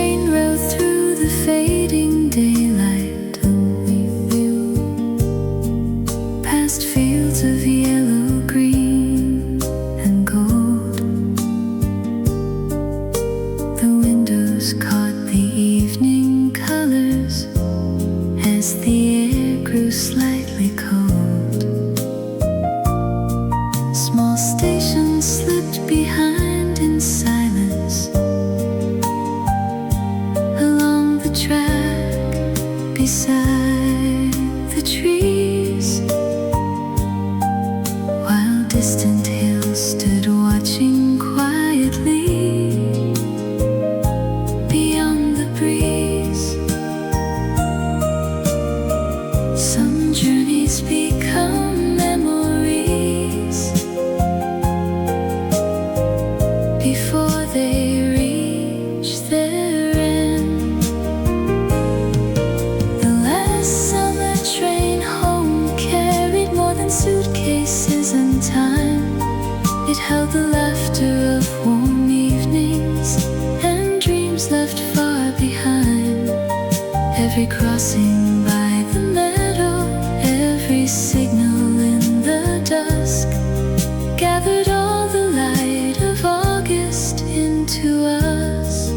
train rode through the fading daylight, and we flew past fields of yellow, green, and gold. The windows caught the evening colors as the air grew slightly cold. Small stations slipped behind in silence along the track beside the trees, while distant hills stood watching quietly beyond the breeze. Some journeys become memories before they reach their end. The last summer train home carried more than suitcases and time. It held the laughter of warm evenings and dreams left far behind. Every crossing by the meadow, every signal in the dusk, gathered all the light of August into us.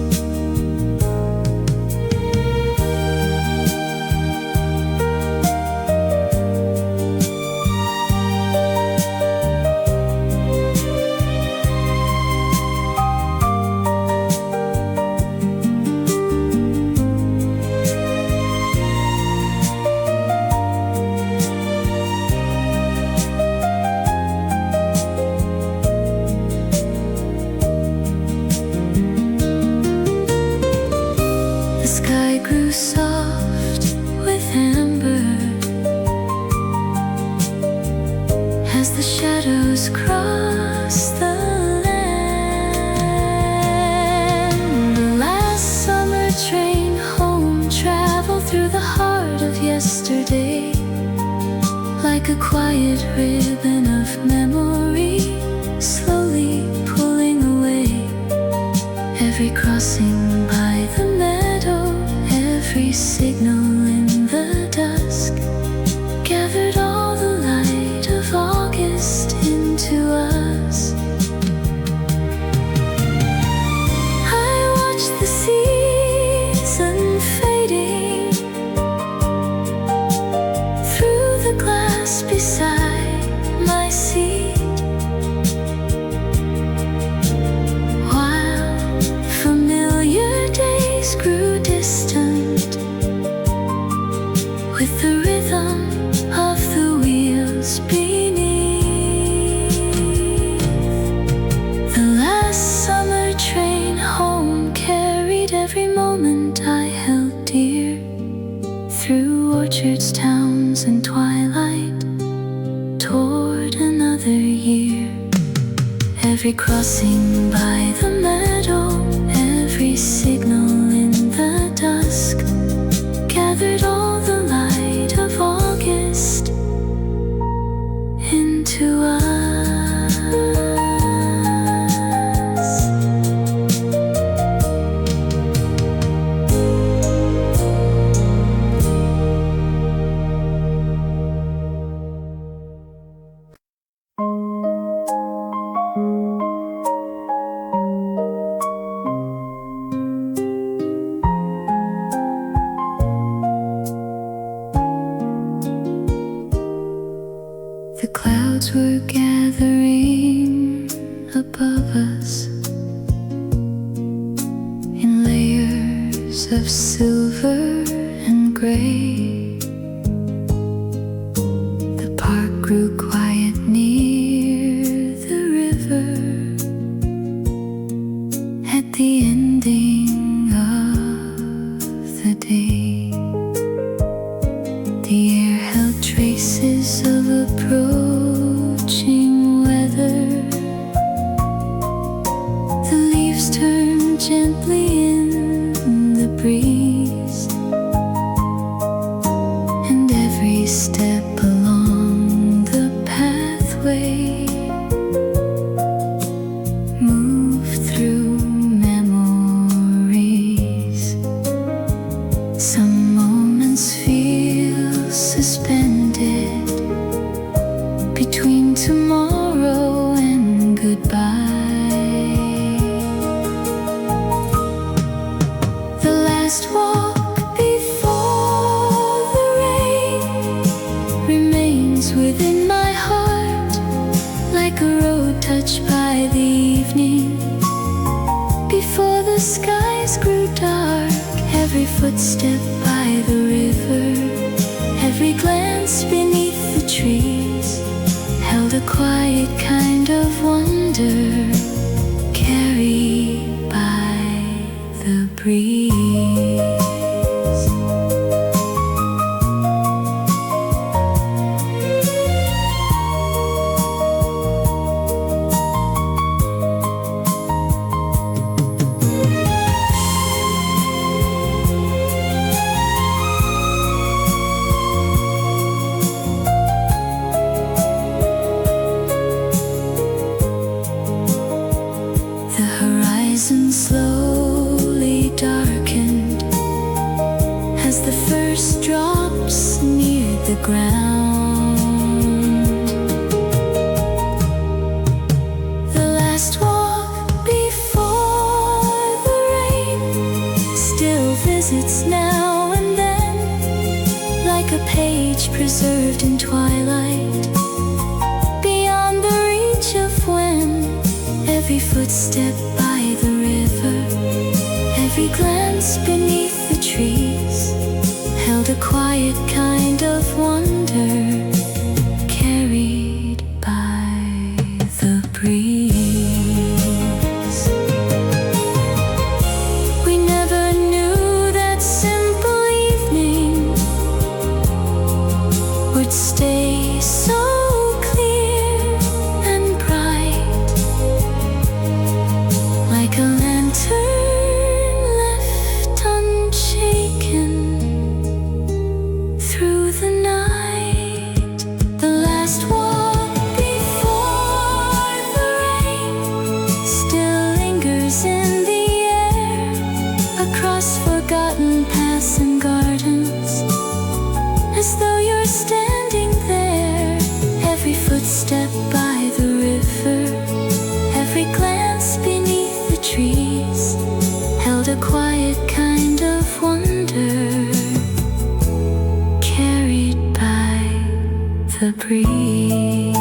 The sky grew soft with amber as the shadows crossed the land. The last summer train home traveled through the heart of yesterday, like a quiet ribbon of memory, slowly pulling away. Every crossing by the meadow, every signal in the dusk, gathered all the light of August into us. I watched the season fading through the glass beside my seat, while familiar days grew distant with the rhythm of the wheels beneath. The last summer train home carried every moment I held dear, through orchards, towns, and twilight, toward another year. Every crossing by the meadow, every signal in the dusk, gathered all the light of August into us. The clouds were gathering above us in layers of silver and gray. The park grew quiet near the river at the ending of the day. The air held traces of approaching weather. The leaves turned gently in the breeze, and every step along the pathway moved through memories. last walk before the rain remains within my heart, like a road touched by the evening. Before the skies grew dark, every footstep by the river, every glance beneath the trees held a quiet kind of wonder, carried by the breeze. Slowly darkened as the first drops neared the ground. The last walk before the rain still visits now and then, like a page preserved in twilight, beyond the reach of when every footstep by the river, every glance beneath the trees held a quiet kind of wonder, carried by the breeze. We never knew that simple evening would stay so clear and bright, like a lantern left unshaken through the night. The last walk before the rain still lingers in the air, across forgotten paths and gardens, as though you're standing there. Every footstep by the river, every glance beneath the trees held a quiet kind of wonder, carried by the breeze.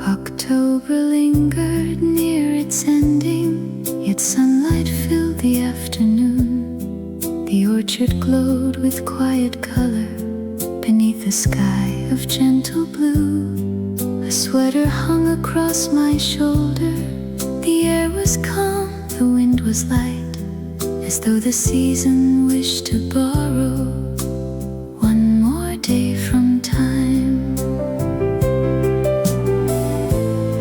October lingered near its ending, yet sunlight filled the afternoon. The orchard glowed with quiet color beneath a sky of gentle blue. A sweater hung across my shoulder. The air was calm, the wind was light, as though the season wished to borrow one more day from time.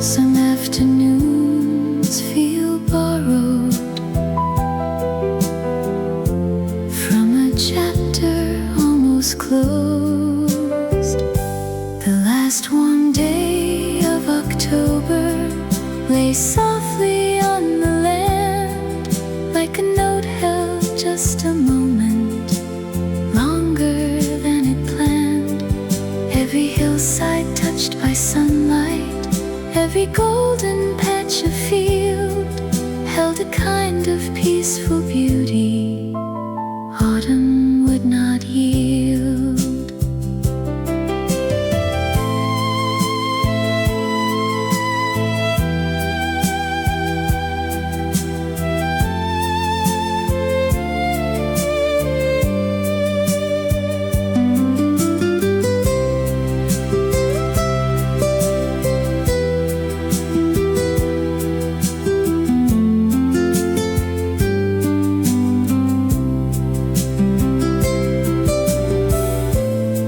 Some afternoons feel borrowed from a chapter almost closed. The last warm day of October lay softly on the land, like a note held just a moment longer than it planned. Every hillside touched by sunlight, every golden patch of field held a kind of peaceful beauty autumn would not yield.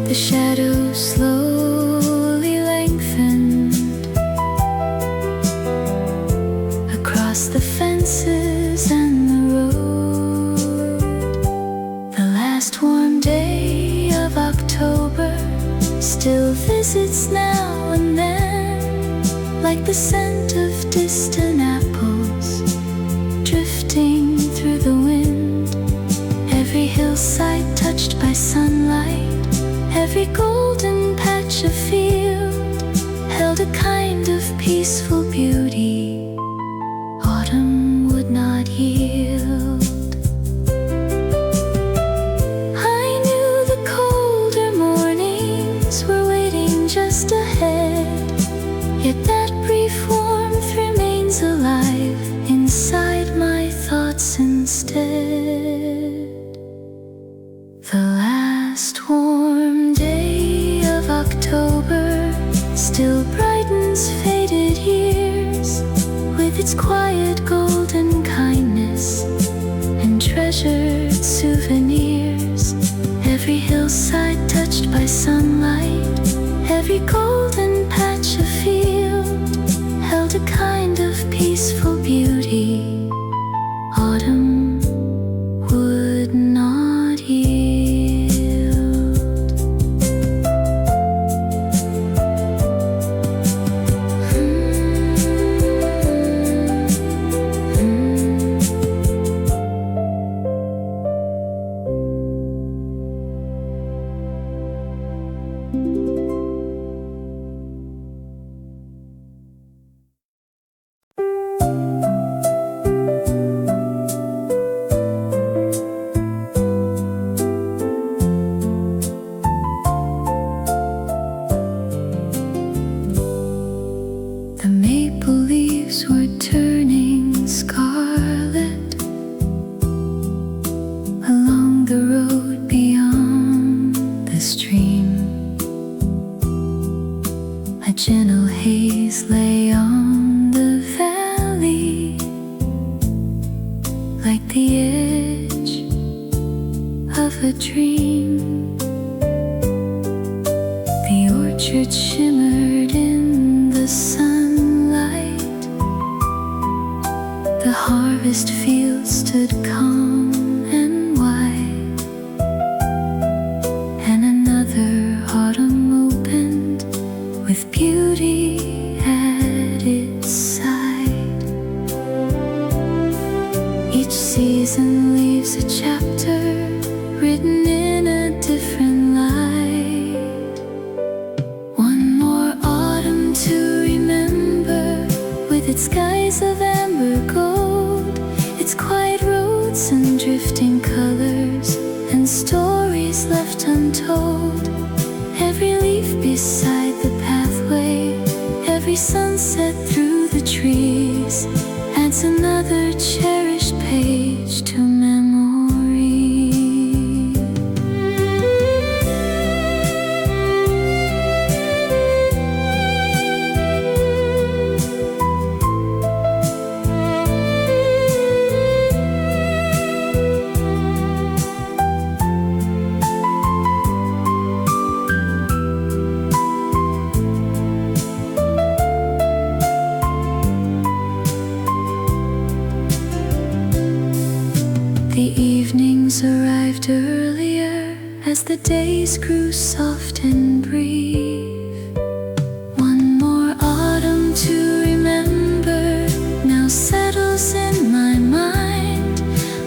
The shadows slowly lengthened across the fences and the road. The last warm day of October visits now and then, like the scent of distant apples drifting through the wind. Every hillside touched by sunlight, every golden patch of field held a kind of peaceful beauty autumn would not yield. I knew the colder mornings were waiting just ahead, yet that brief warmth remains alive inside my thoughts instead. The last warm day of October still brightens faded years with its quiet golden kindness and treasured souvenirs. Every hillside touched by sunlight, every golden patch of field held a kind of peaceful beauty autumn would not yield. The maple leaves were turning scarlet along the road beyond the stream. A gentle haze lay on the valley, like the edge of a dream. The orchard shimmered in the sunlight, the harvest field stood calm and white, and another autumn opened with beauty at its side. Each season leaves a chapter written in a different light. One more autumn to remember, with its skies of amber gold, its quiet roads and drifting colors, and stories left untold. Every leaf beside the pathway, every sunset through the trees adds another cherished page to memory. The evenings arrived earlier as the days grew soft and brief. One more autumn to remember now settles in my mind,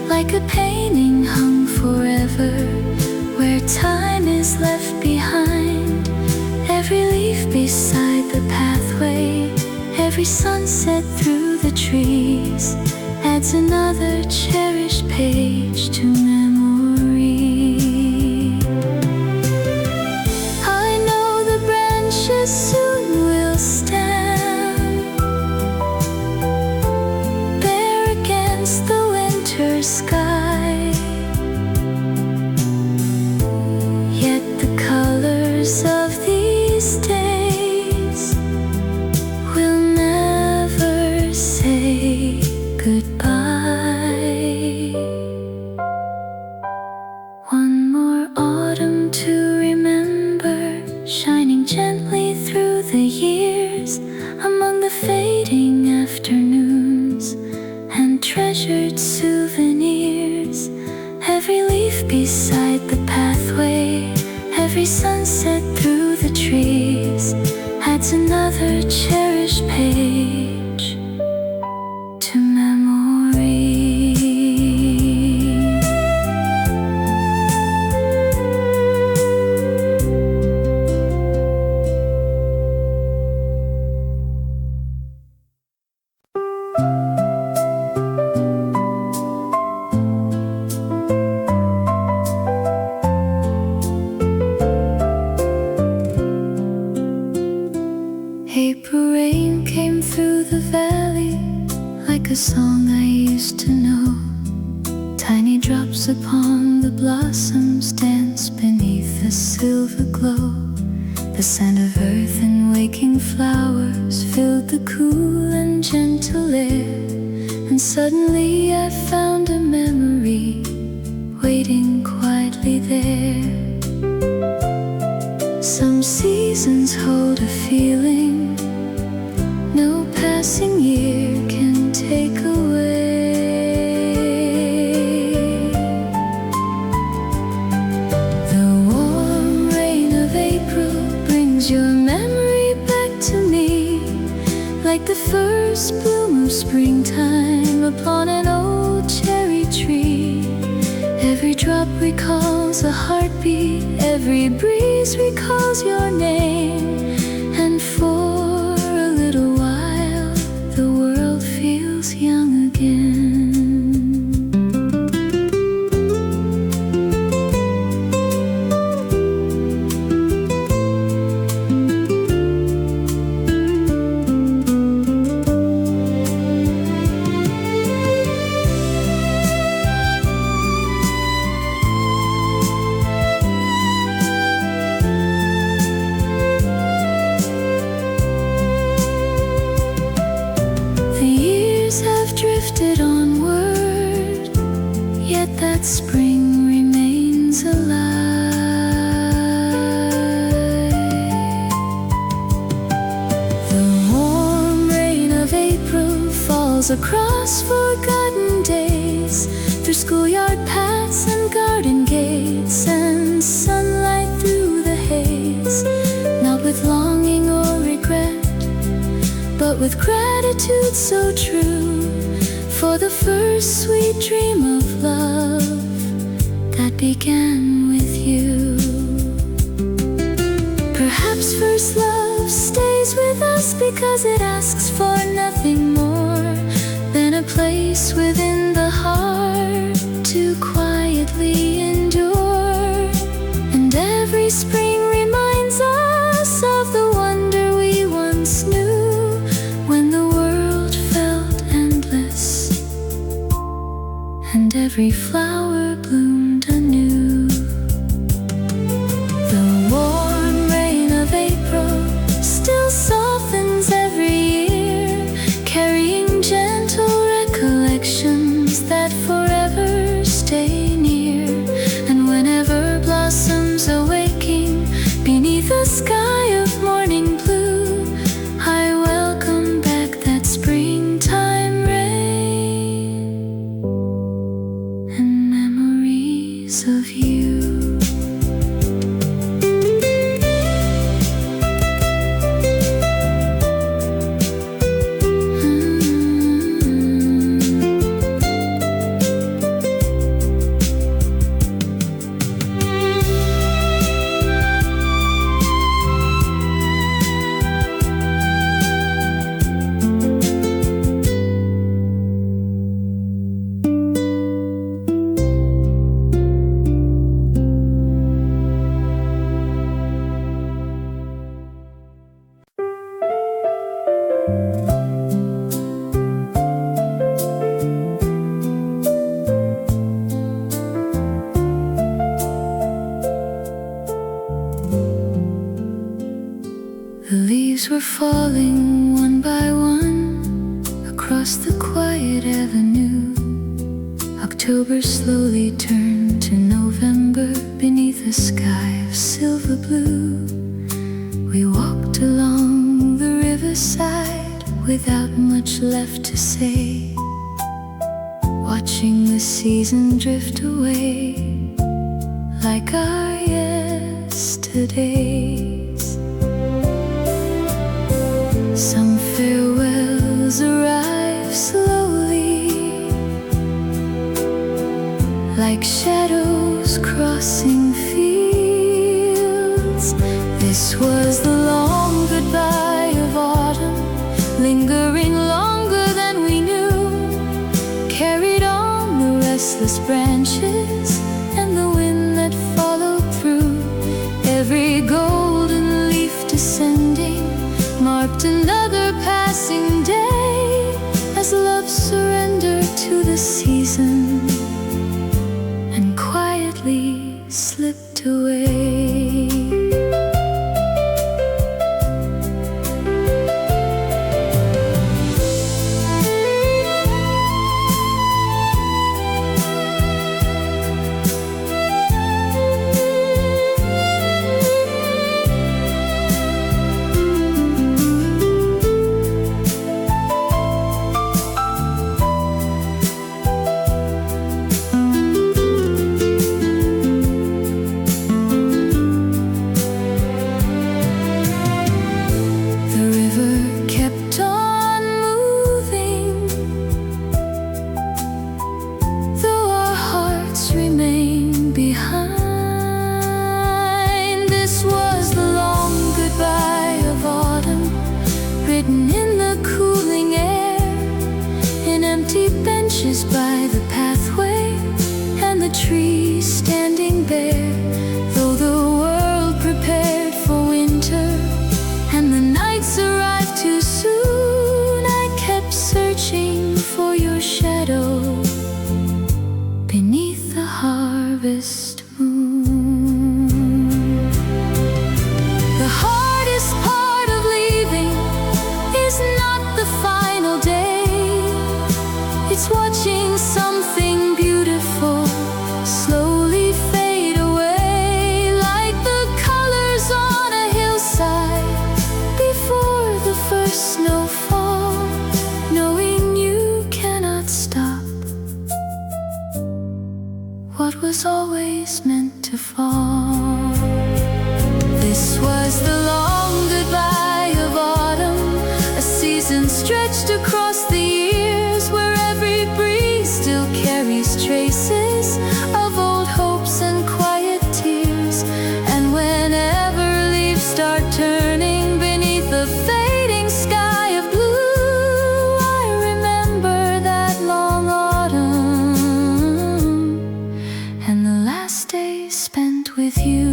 like a painting hung forever where time is left behind. Every leaf beside the pathway, every sunset through the trees adds another cherished page to memory. I know the branches soon will stand bare against the winter sky, yet the colors of these days will never say goodbye. One more autumn to remember, shining gently through the years, among the fading afternoons and treasured souvenirs. Every leaf beside the pathway, every sunset through the trees another cherished page to memory. April rain came through the valley like a song I used to know. Tiny drops upon the blossoms dance beneath the silver glow. The scent of earth and waking flowers filled the cool and gentle air. And suddenly I found a memory waiting quietly there. Some seasons hold a feeling no passing year can take away. The warm rain of April brings your memory back to me, like the first bloom of springtime upon an old cherry tree. Every drop recalls a heartbeat, every breeze recalls your name. And for a little while, the world feels young again. Drifted onward, yet that spring remains alive. The warm rain of April falls across forgotten days, through schoolyard paths and garden gates, and sunlight through the haze. Not with longing or regret, but with gratitude so true for the first sweet dream of love that began with you. Perhaps first love stays with us because it asks for nothing more than a place within the heart to quietly endure. And every spring reminds us of the wonder we once knew, when the world felt endless and every flower bloomed anew. The warm rain of April still softens every year, carrying gentle recollections that forever stay near. And whenever blossoms are waking beneath a sky of morning blue, I welcome back that springtime rain and memories of you. The leaves were falling one by one across the quiet avenue. October slowly turned to November beneath a sky of silver blue. We walked along the riverside without much left to say, watching the season drift away like our yesterdays. This was the long goodbye of autumn, lingering longer than we knew, carried on the restless branches and the wind that followed through. Every golden leaf descending marked another passing day, as love surrendered to the season and quietly slipped away. By the pathway and the trees standing bare, though the world prepared for winter and the nights arrived too soon, I kept searching for your shadow beneath the harvest moon. The hardest part of leaving is not the final day, it's watching something beautiful slowly fade away, like the colors on a hillside before the first snowfall, knowing you cannot stop what was always meant to fall. This was the long goodbye of autumn, a season stretched across the years, where every breeze still carries traces of old hopes and quiet tears. And whenever leaves start turning beneath the fading sky of blue, I remember that long autumn and the last day spent with you.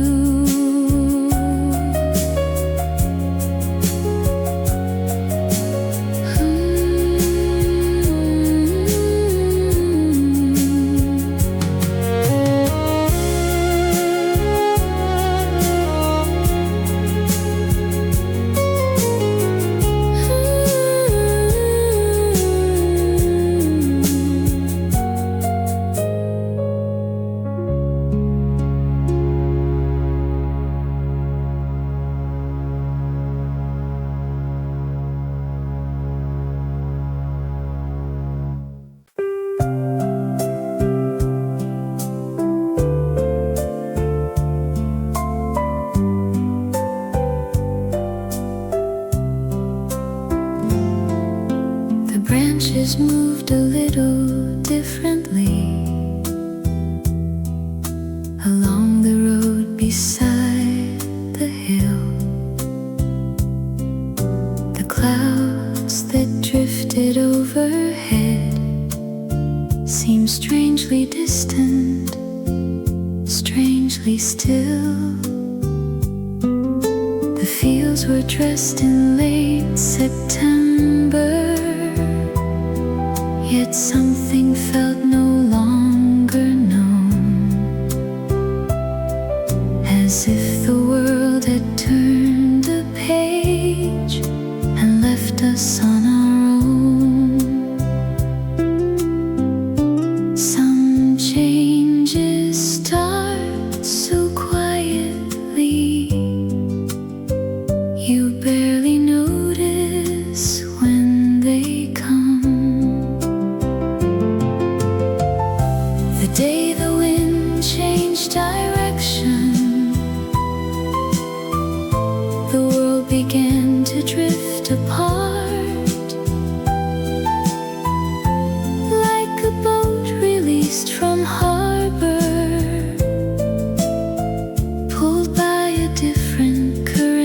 Branches moved a little differently along the road beside the hill. The clouds that drifted overhead seemed strangely distant, strangely still. The fields were dressed in late September, yet something felt no longer known, as if the world had turned the page and left us on our own. Some changes start so quietly, you barely notice when they come. The day the wind changed direction, the world began to drift apart, like a boat released from harbor, pulled by a different current.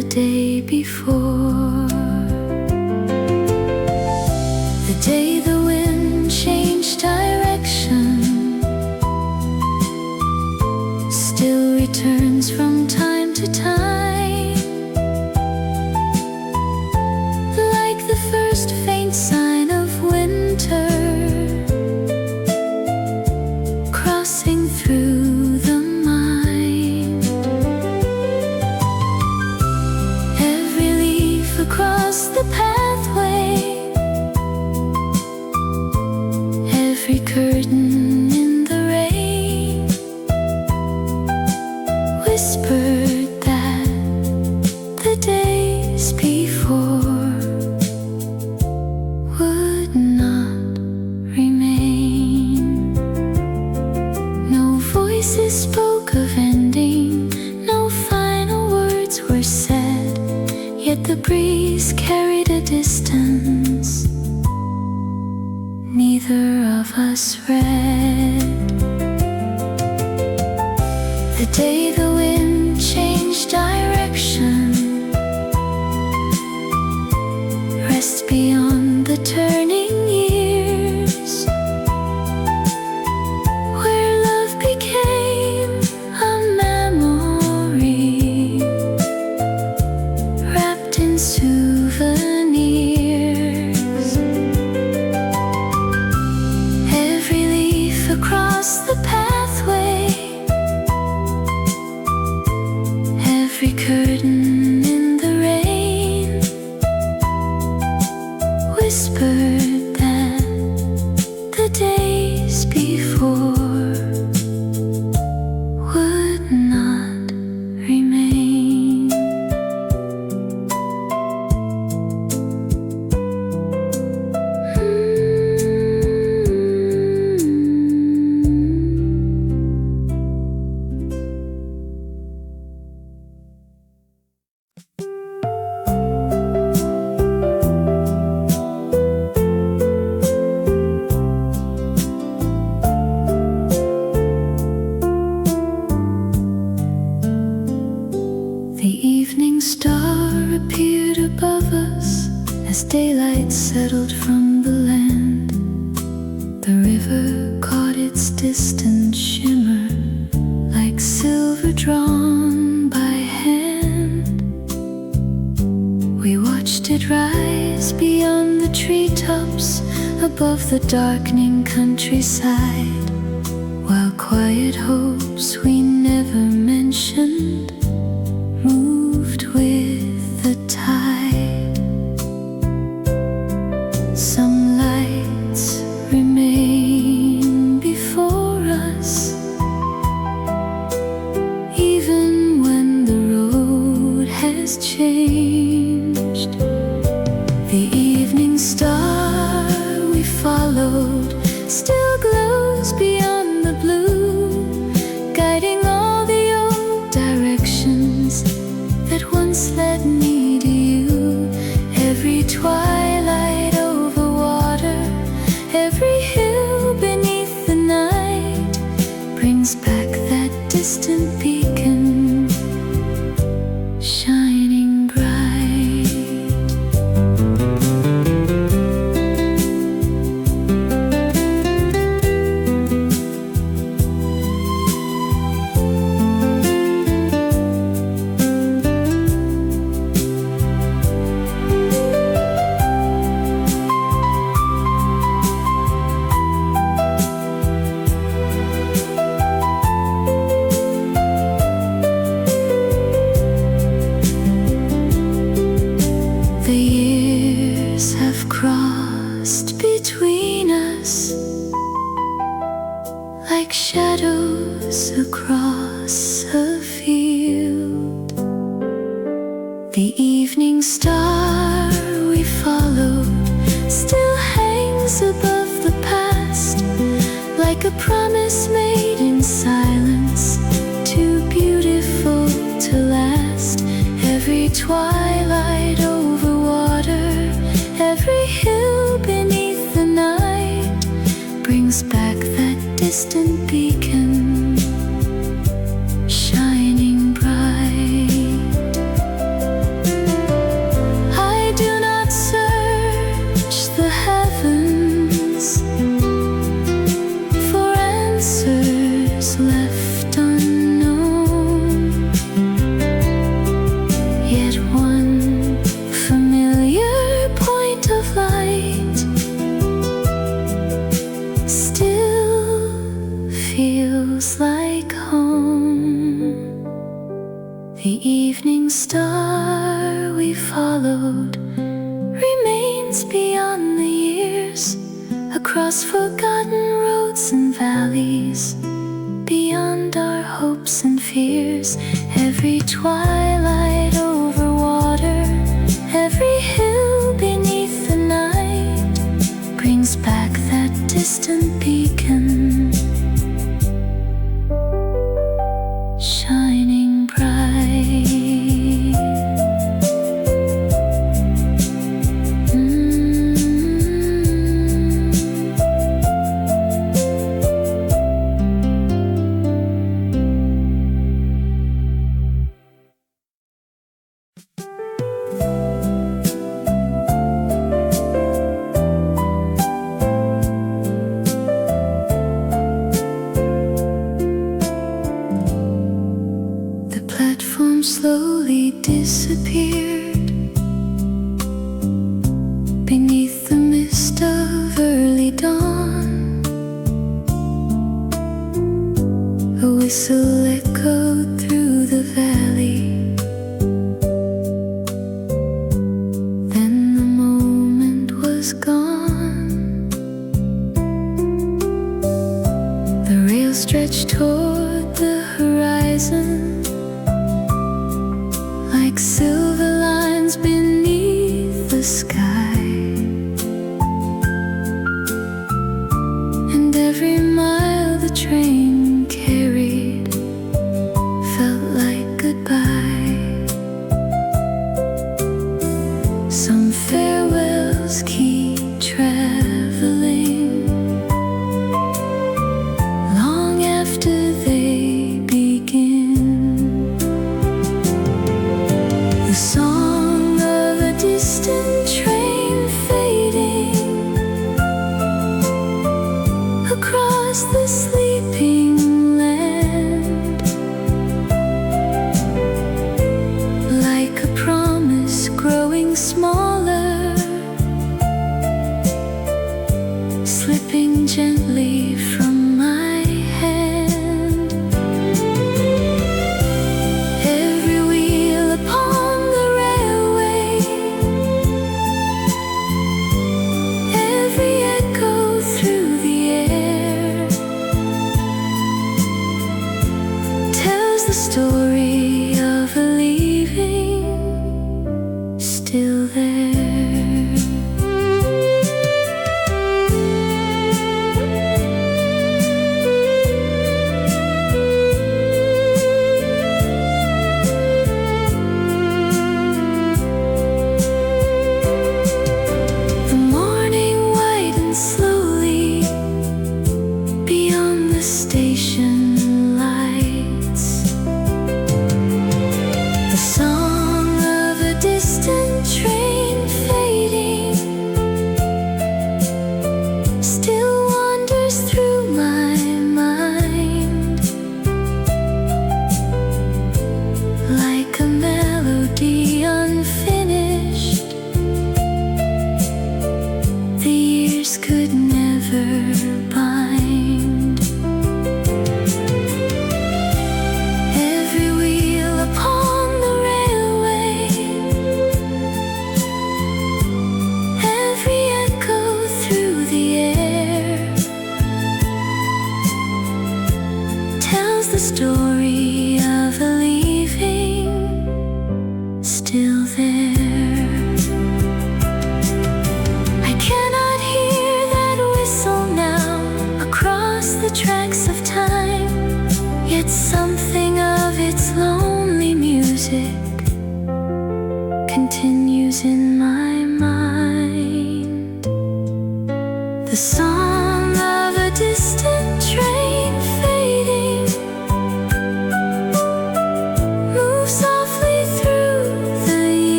the day before. The day the wind changed direction still returns from time to time, like the first faint sign of winter crossing through the mind. Every leaf across the pathway, every curtain in the rain whispered that the days before would not remain. No voices spoke of ending, no final words were said, yet the breeze carried a distance neither of us read. The day the wind changed direction rests beyond the turning years, where love became a memory wrapped in souvenirs. Every leaf across the pathway, every curtain in the rain whispered that the days before would not remain. The evening star appeared above us as daylight settled from the land. The river caught its distant shimmer like silver drawn by hand. We watched it rise beyond the treetops above the darkening countryside, while quiet hopes we never mentioned moved with the tide. Some lights remain before us, even when the road has changed. The evening star we followed still glows beyond the blue, guiding all the old directions that once led me to you. Every twilight over water, every hill beneath the night brings back that distant beacon shining bright. The years have crossed between us like shadows across a field. The evening star we followed still hangs above the past, like a promise made in silence, too beautiful to last. Every twilight over water, every hill beneath the night brings back that distant beacon shining bright. The evening star we followed remains beyond the years, across forgotten roads and valleys, beyond our hopes and fears. Every twilight over water, every hill beneath the night, brings back that distant beacon, shining bright. Slowly disappeared beneath the mist of early dawn. A whistle echoed through the valley. Then the moment was gone. The rail stretched toward the horizon, like silver lines beneath the sky. And every mile the train carried felt like goodbye. Some farewells keep traveling long after they begin. The song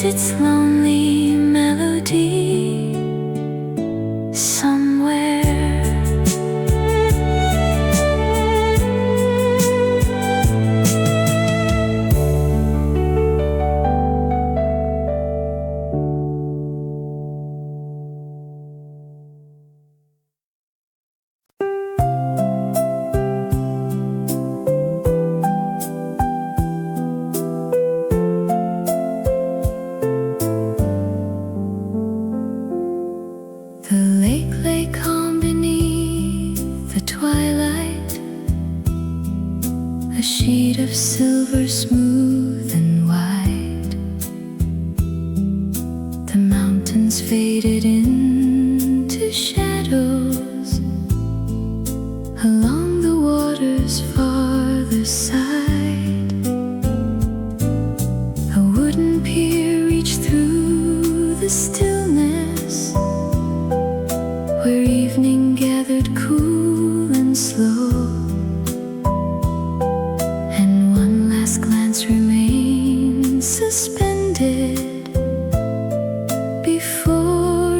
its lonely melody somewhere. The lake lay calm beneath the twilight, a sheet of silver smooth and wide. The mountains faded into shadows along the water's farther side. A wooden pier reached through the stillness, where evening gathered cool and slow, and one last glance remained suspended before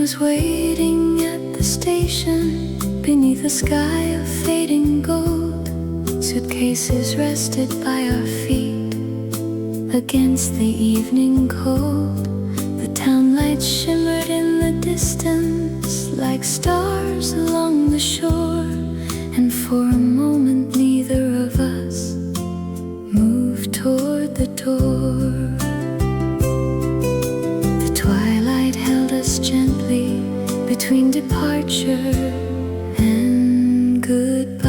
was waiting at the station beneath a sky of fading gold. Suitcases rested by our feet against the evening cold. The town lights shimmered in the distance like stars along the shore. And for a moment neither of us moved toward the door. The twilight held us gently between departure and goodbye.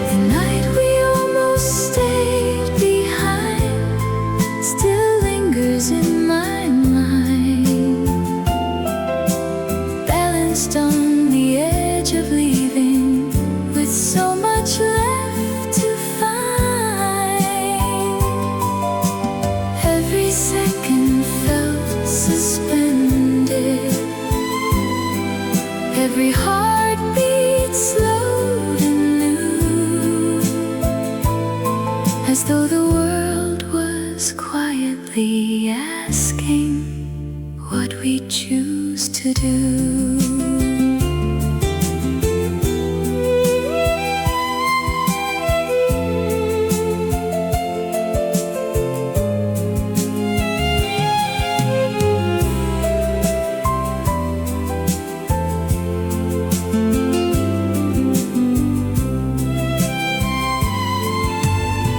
The night we almost stayed behind still lingers in my mind, balanced on the edge of leaving with so much left to find. Every second felt suspended, every heartbeat slowed and new, as though the world was quietly asking what we choose to do.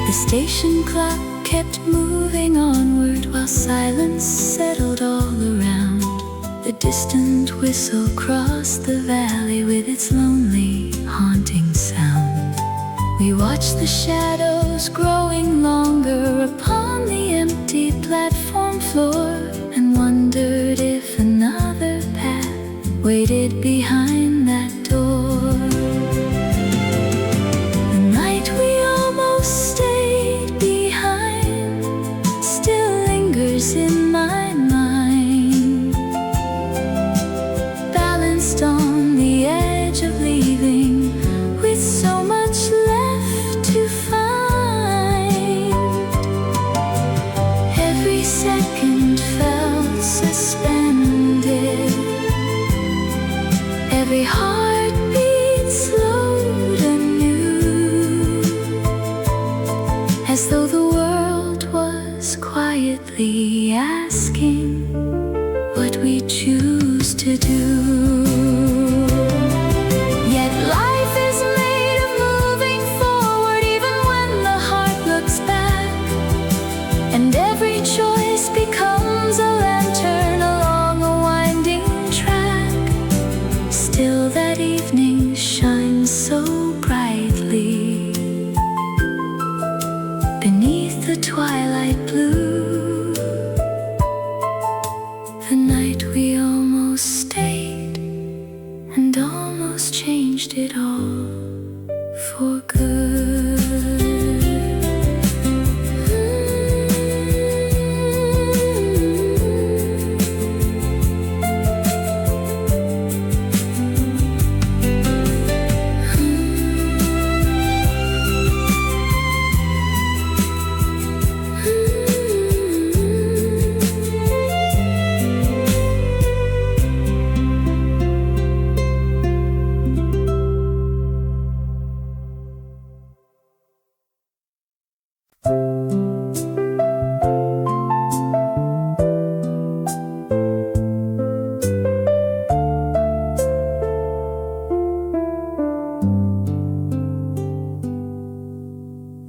The station clock kept moving onward while silence settled all around. The distant whistle crossed the valley with its lonely, haunting sound. We watched the shadows growing longer upon the empty platform floor and wondered if another path waited behind that door. The night we almost stayed behind still lingers in my mind, balanced on the edge of leaving with so much left to find. Every second felt suspended, every heartbeat slowed anew, as though the world was quietly asking what we choose to do. Yet life is made of moving forward even when the heart looks back, and every choice becomes a lantern along a winding track. Still that evening shines so brightly beneath the twilight blue. The night we almost stayed and almost changed it all for good.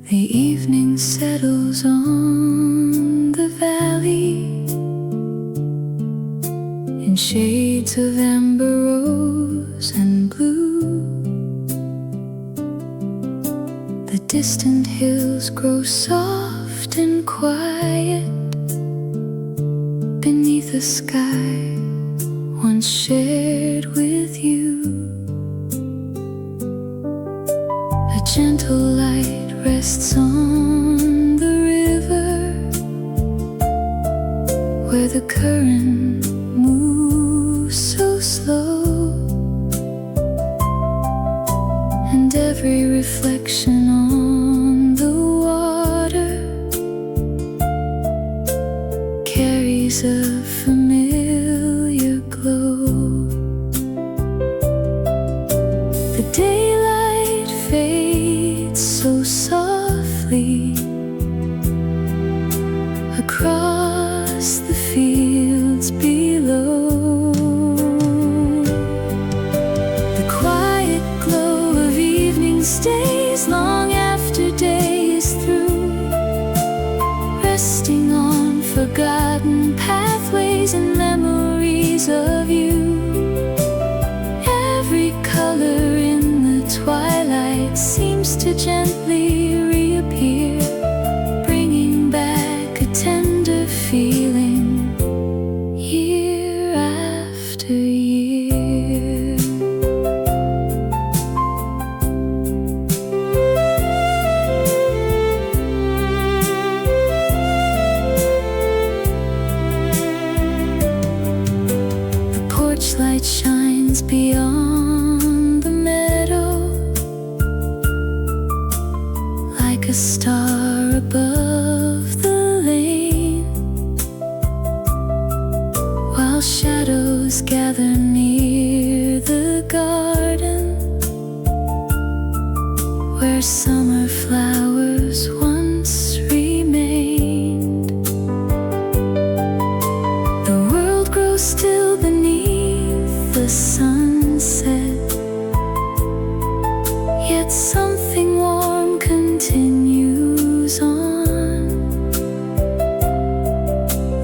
The evening settles on the valley in shades of amber, rose, and blue. The distant hills grow soft and quiet beneath a sky once shared with you. A gentle light rests on the river where the current moves so slow, and every reflection on the water carries a familiar across the fields below. The quiet glow of evening stays long after day is through, resting on forgotten pathways and memories of you. Every color in the twilight seems to gently reappear, bringing back a tender feeling year after year. The porch light shines beyond the meadow, like a star above the lane, while shadows gather near the garden, where summer flowers once remained. The world grows still beneath the sunset, yet something warm continues on,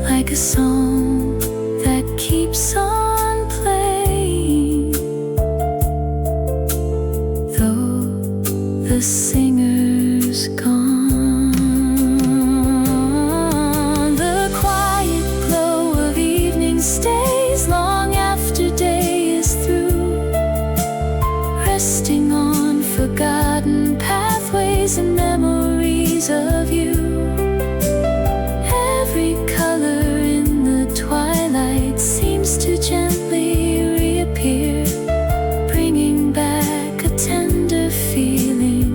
like a song that keeps on playing, though the singer's gone. The quiet glow of evening stays long after day is through, resting on forgotten pathways and memories of you. Every color in the twilight seems to gently reappear, bringing back a tender feeling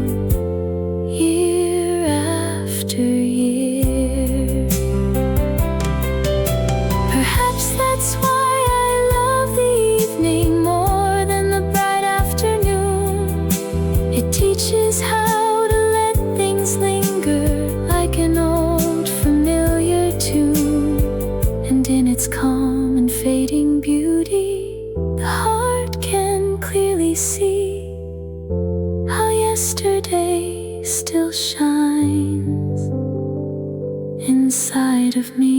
year after year. Perhaps that's why I love the evening more than the bright afternoon. It teaches how to let things linger, like an old familiar tune. And in its calm and fading beauty, the heart can clearly see how yesterday still shines inside of me.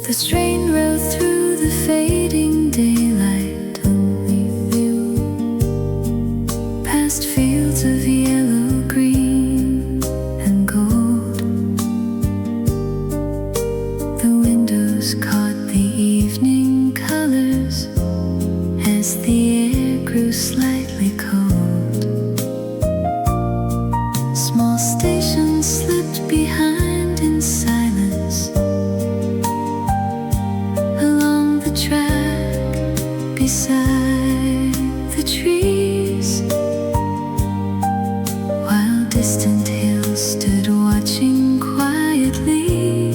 The strain rode through the fading daylight, only view past fields of yellow, green, and gold. The windows caught the evening colors as the air grew slightly cold. Small stations slipped behind in silence along the track beside the trees, while distant hills stood watching quietly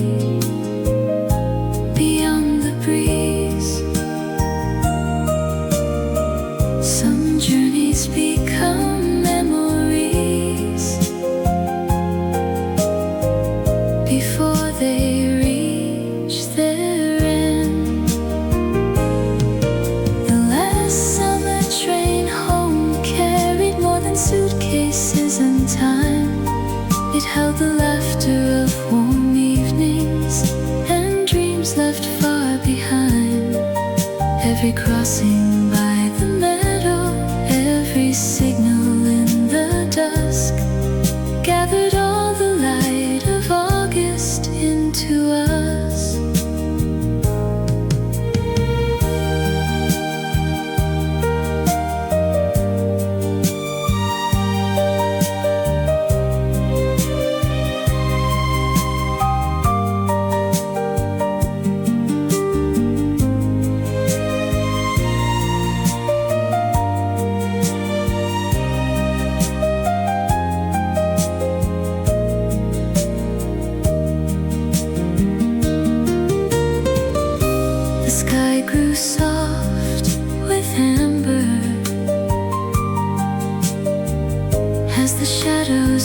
beyond the breeze. Some journeys become memories before they reach their end. The last summer train home carried more than suitcases and time. It held the laughter of warm evenings and dreams left far behind. Every crossing by the meadow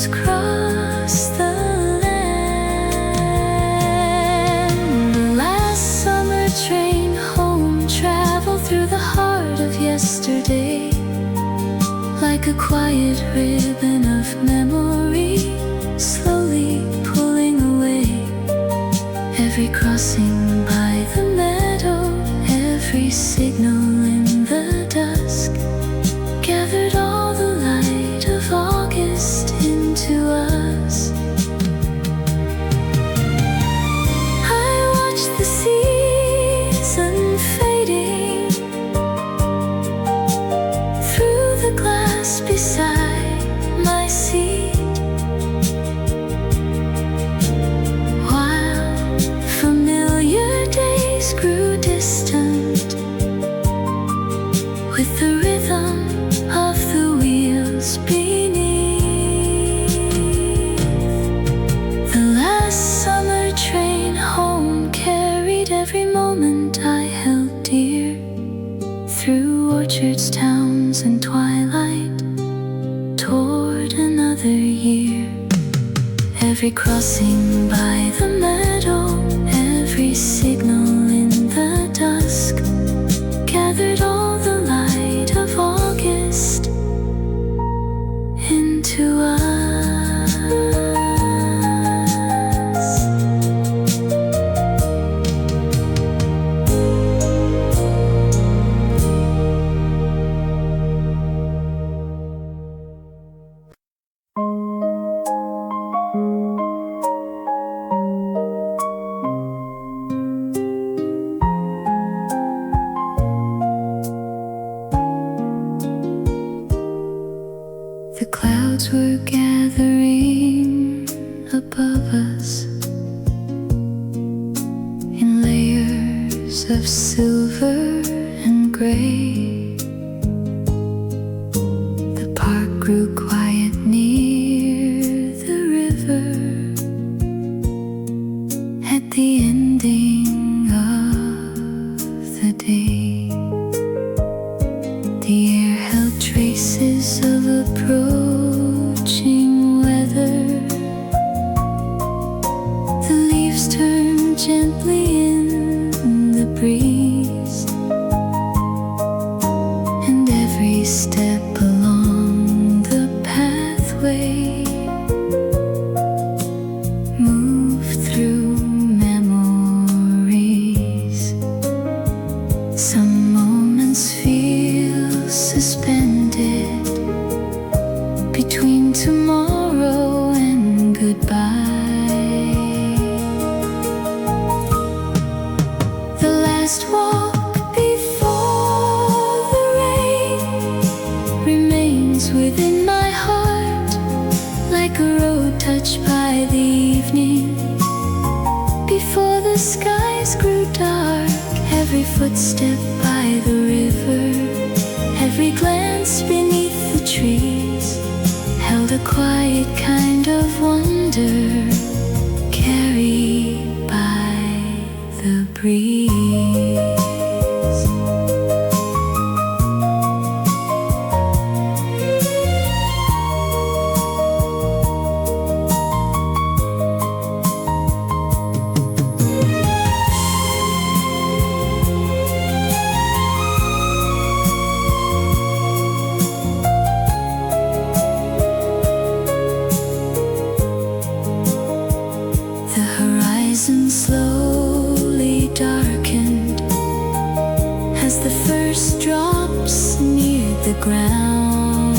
crisscross the land. The last summer train home traveled through the heart of yesterday, like a quiet ribbon of memory, slowly pulling away. Every crossing by the meadow, every signal in the dusk, gathered all the light of August into us. I watched the season fading through the glass beside my seat, while familiar days grew distant with the rhythm of the wheels beneath. The last summer train home carried every moment I held dear, through orchards, towns, and twilight, toward another year. Every crossing by the meadow, every signal in the dusk, gathered all the light of August into us. The clouds were gathering above us in layers of silver and gray. The park grew quiet near the river at the ending of the day. The air held traces of approaching weather. The leaves turned gently in the breeze, and every step along the pathway moved through memories. Some moments feel suspended between tomorrow and goodbye. The last walk before the rain remains within my heart, like a road touched by the evening. Before the skies grew dark, every footstep by the river, every glance beneath the trees, held a quiet kind of wonder, carried by the breeze. The horizon slowly darkened as the first drops neared the ground.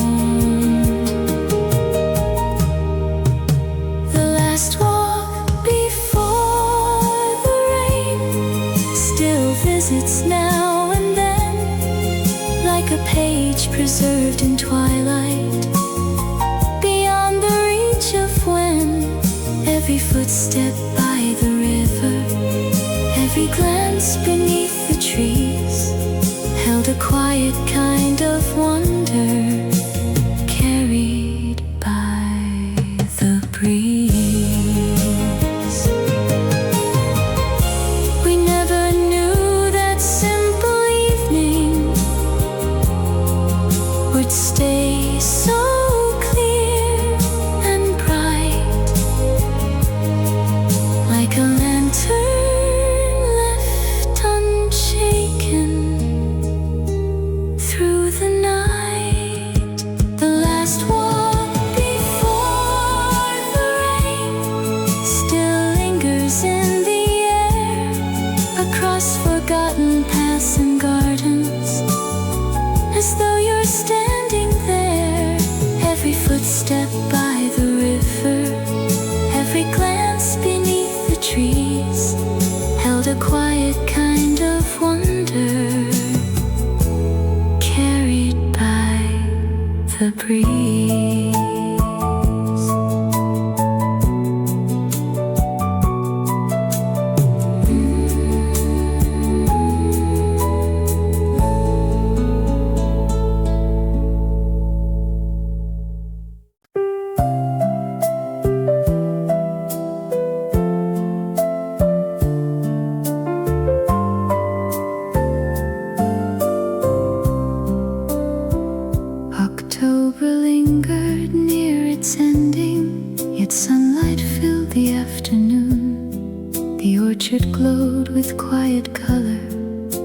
The last walk before the rain still visits now and then, like a page preserved in twilight, beyond the reach of when. Every footstep by the river, every glance beneath the trees, held a quiet kind of wonder, carried by the breeze. We never knew that simple evening would stay so clear and standing there, every footstep by the river, every glance beneath the trees held a quiet kind of wonder, carried by the breeze. October lingered near its ending, yet sunlight filled the afternoon. The orchard glowed with quiet color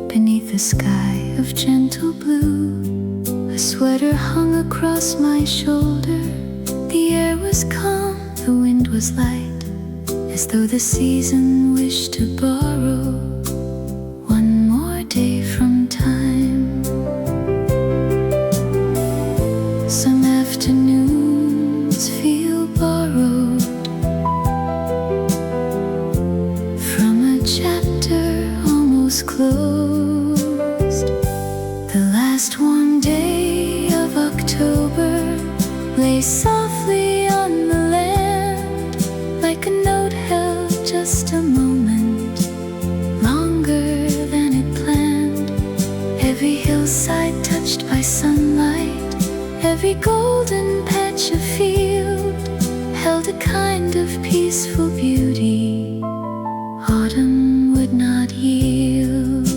beneath a sky of gentle blue. A sweater hung across my shoulder. The air was calm, the wind was light, as though the season wished to borrow one more day from time. Some afternoons feel borrowed from a chapter almost closed. The last warm day of October lay softly on the land, like a note held just a moment longer than it planned. Every hillside touched by sunlight, every golden patch of field held a kind of peaceful beauty autumn would not yield.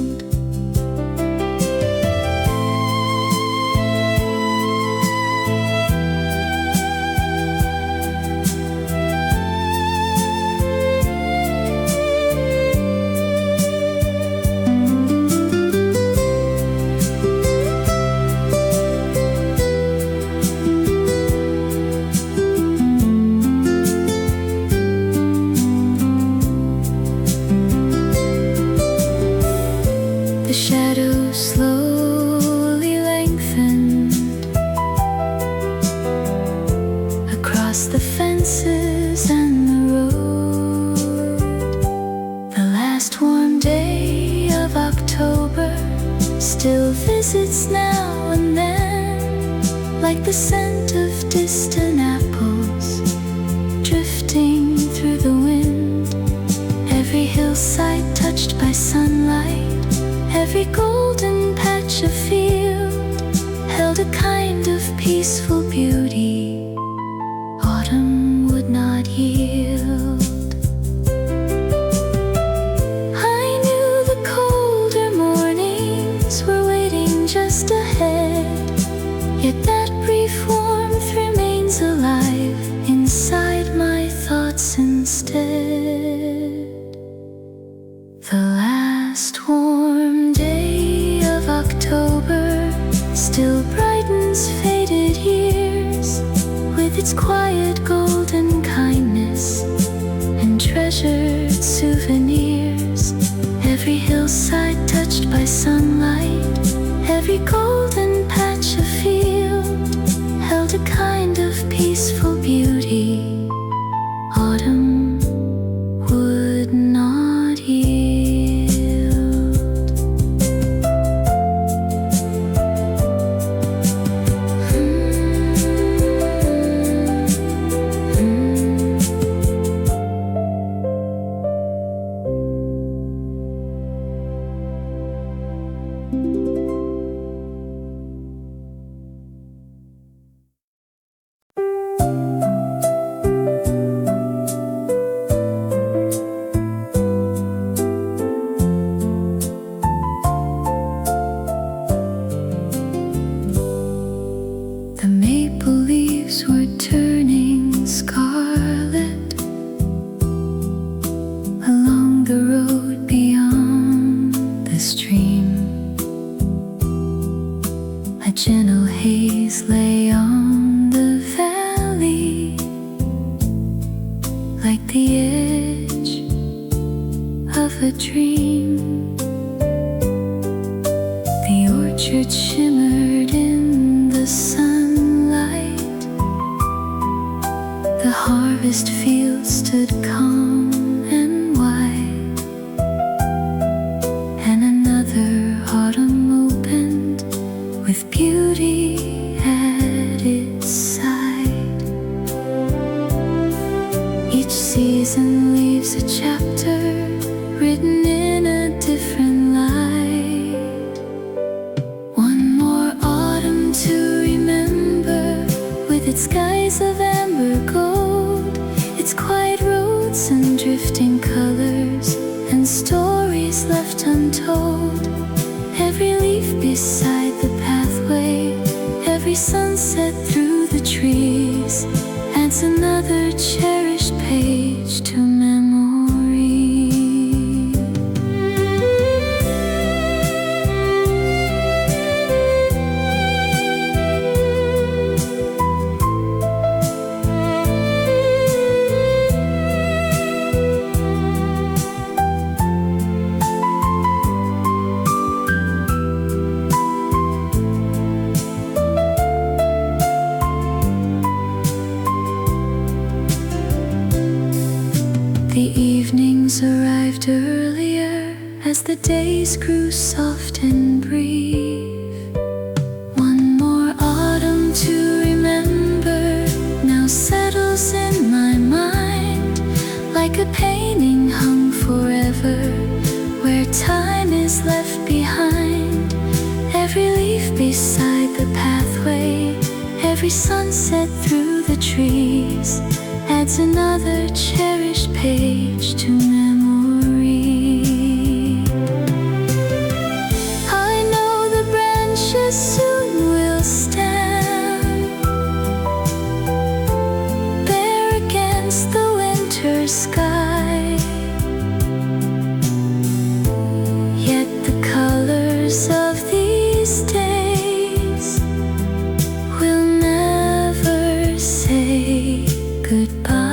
The shadows slowly lengthened across the fences and the road. The last warm day of October still visits now and then, like the scent of distant apples drifting through the wind. Every hillside touched by sunlight, every golden patch of field held a kind of peaceful beauty autumn would not yield. I knew the colder mornings were waiting just ahead, yet that brief warmth remains alive inside my thoughts instead. The last warm day of October still brightens faded years with its quiet golden kindness and treasured souvenirs. Every hillside touched by sunlight, every golden patch of field held a kind of peaceful beauty autumn would not yield. The maple leaves were turning scarlet along the road beyond the stream. A gentle haze lay on the valley, like the edge of a dream. The orchard shimmered in forest field stood calm and white, and another autumn opened with beauty at its side. Each season leaves a chapter written in a different light. One more autumn to remember, with its skies of amber gold, its quiet roads and drifting colors, and stories left untold. Every leaf beside the pathway, every sunset through the trees, adds another cherished page to memory. The evenings arrived earlier as the days grew soft and brief. One more autumn to remember now settles in my mind, like a painting hung forever, where time is left behind. Every leaf beside the pathway, every sunset through the trees, adds another cherished page to memory. I know the branches soon will stand bare against the winter sky, yet the colors of these days will never say goodbye.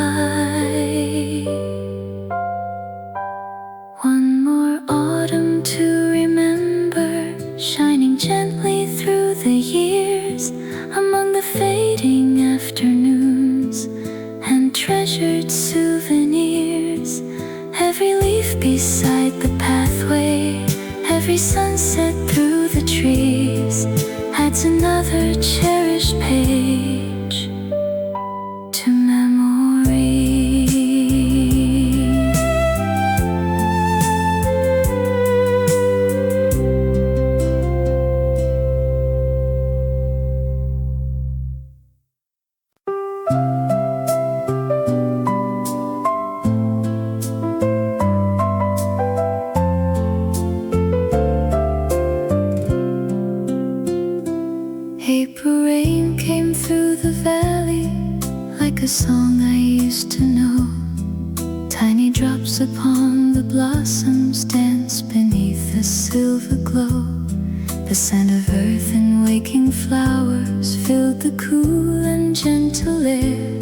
One more autumn to remember, shining gently through the years, among the fading afternoons and treasured souvenirs. Every leaf beside the pathway, every sunset through the trees, adds another cherished page to memory. April rain came through the valley like a song I used to know. Tiny drops upon the blossoms dance beneath the silver glow. The scent of earth and waking flowers filled the cool and gentle air,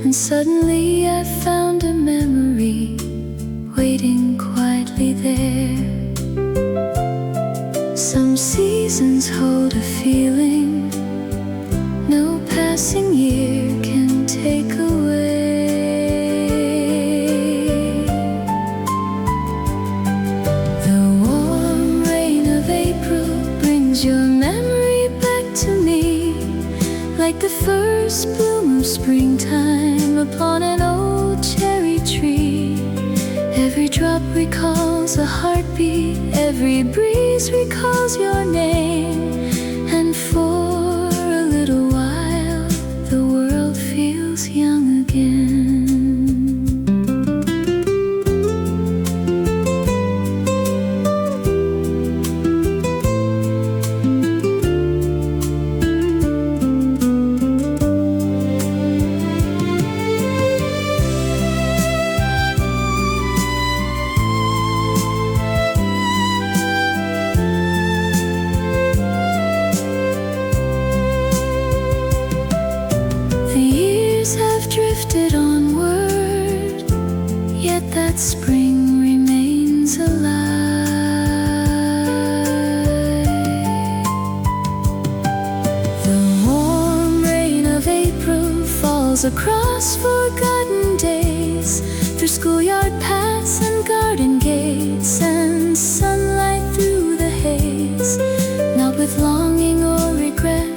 and suddenly I found a memory waiting quietly there. Some seasons hold a feeling no passing year can take away. The warm rain of April brings your memory back to me, like the first bloom of springtime upon an old cherry tree. Every drop recalls a heartbeat, every breeze recalls your name, and for a little while the world feels young again. Drifted onward, yet that spring remains alive. The warm rain of April falls across forgotten schoolyard paths and garden gates and sunlight through the haze, not with longing or regret,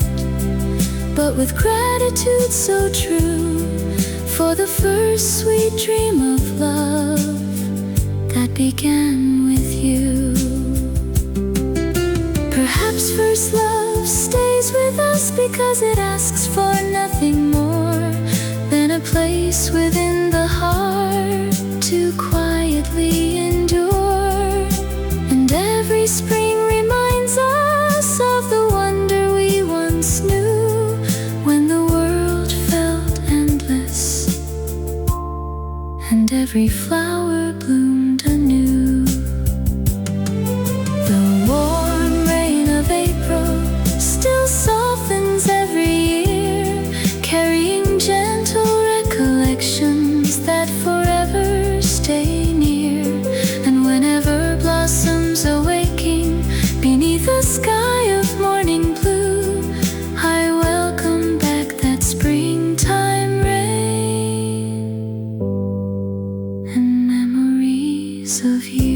but with gratitude so true for the first sweet dream of love that began with you. Perhaps first love stays with us because it asks for nothing more than a place within the heart to quietly endure. And every spring reminds us of the wonder we once knew when the world felt endless and every flower bloomed anew. The warm rain of April still softens every year, carrying gentle recollections that forever stay near. And whenever blossoms awaking beneath a sky of morning blue, I welcome back that springtime rain and memories of you.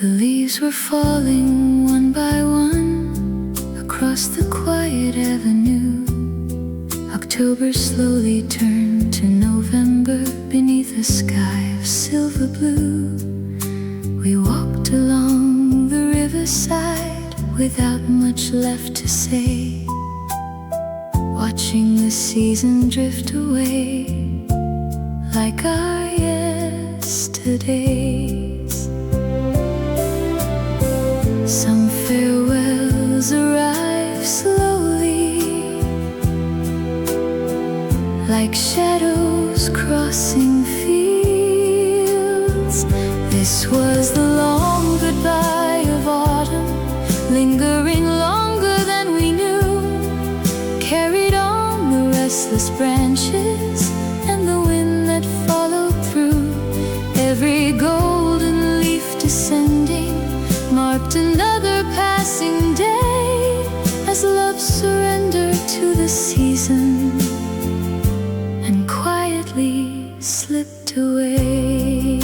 The leaves were falling one by one across the quiet avenue. October slowly turned to November beneath a sky of silver blue. We walked along the riverside without much left to say, watching the season drift away like our yesterdays. Some farewells arrive slowly, like shadows crossing fields. This was the long goodbye of autumn, lingering longer than we knew, carried on the restless branches and the wind that followed through. Every golden leaf descending marked another passing day as love surrendered to the season and quietly slipped away.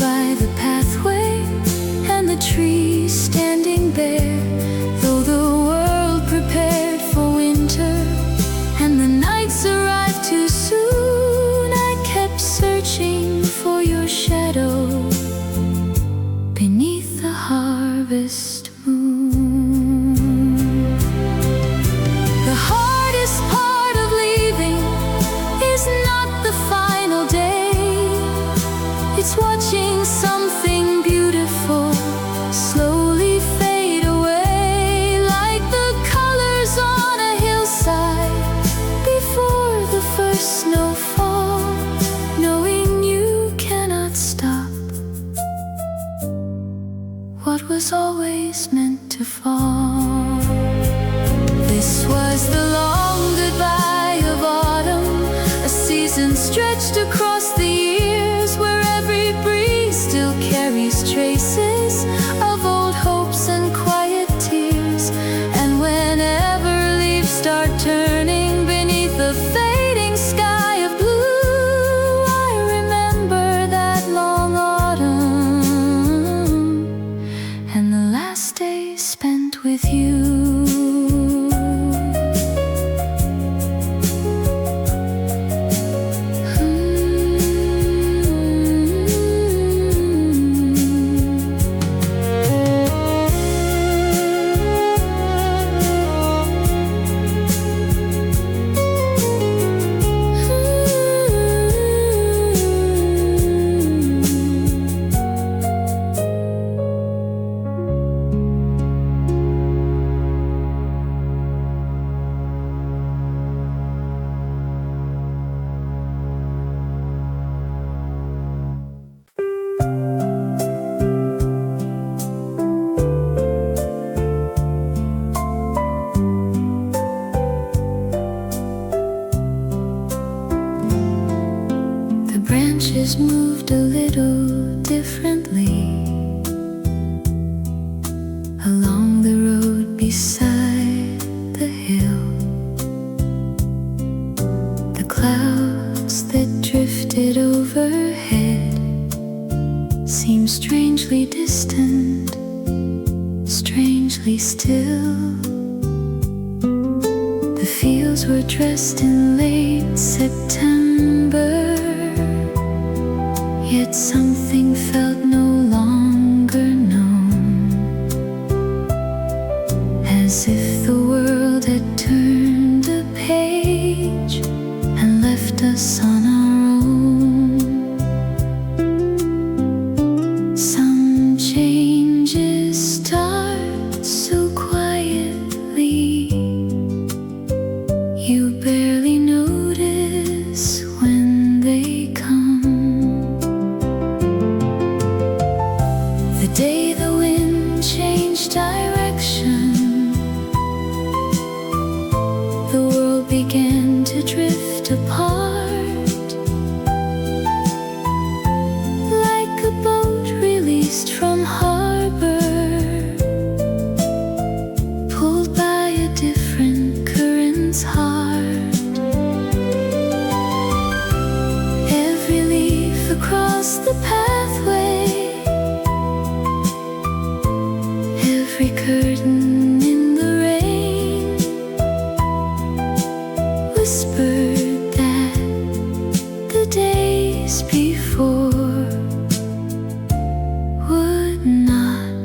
By the pathway and the trees standing bare, though the world prepared for winter and the nights arrived too soon, I kept searching for your shadow beneath the harvest moon. The hardest part of leaving is not the final day, it's watching something beautiful slowly fade away, like the colors on a hillside before the first snowfall, knowing you cannot stop seasons stretched across the years, where every breeze still carries traces of old hopes and quiet tears. And whenever leaves start turning beneath the fading sky of blue, I remember that long autumn and the last day spent with you. Branches moved a little differently along the road beside the hill. The clouds that drifted overhead seemed strangely distant, strangely still. The fields were dressed in late September, yet something felt no longer known, as if the world had turned a page and left us on our own. Some changes start so quietly, you barely notice when they come. The day the wind changed direction, the world began to drift apart, like a boat released from harbor, pulled by a different current's heart. Every leaf across the pathway, every curtain in the rain, whispered that the days before would not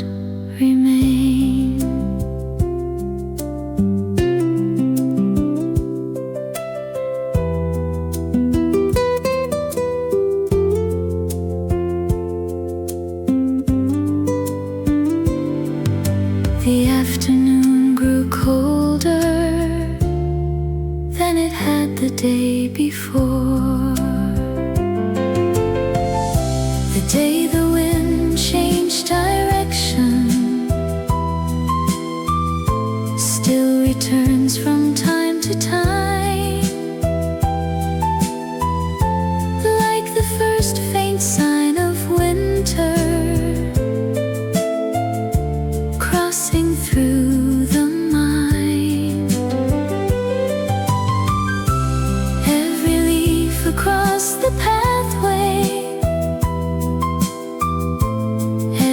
remain. The afternoon grew colder than it had the day before. The day the wind changed direction still returns from time to time, like the first faint sign of winter crossing through the mind. Every leaf across the pathway,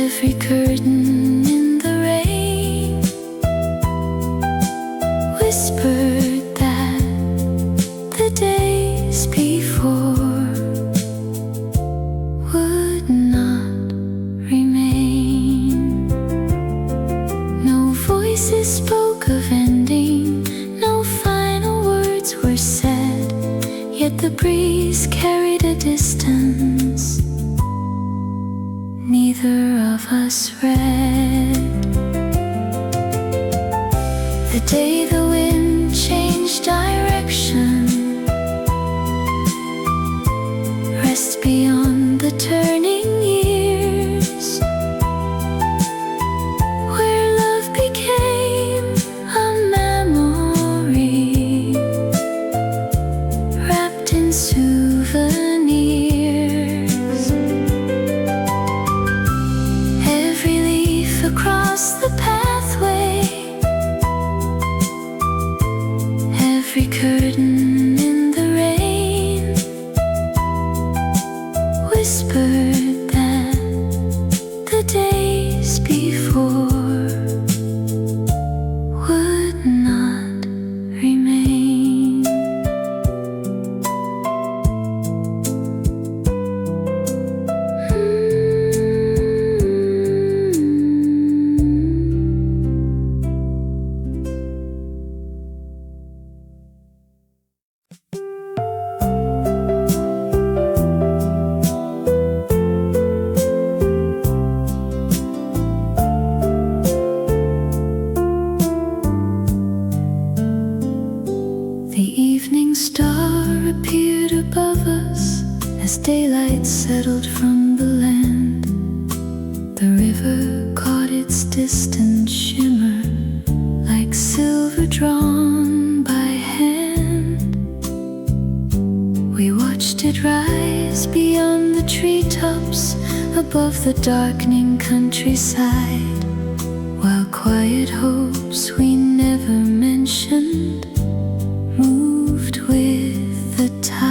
every curtain in the rain, whispered that the days before would not remain. No voices spoke of ending, no final words were said, yet the breeze carried a distance neither of us read. The day the wind changed direction, rest beyond the turning years, where love became a memory wrapped in souvenirs. daylight settled from the land, the river caught its distant shimmer like silver drawn by hand. We watched it rise beyond the treetops, above the darkening countryside, while quiet hopes we never mentioned moved with the tide.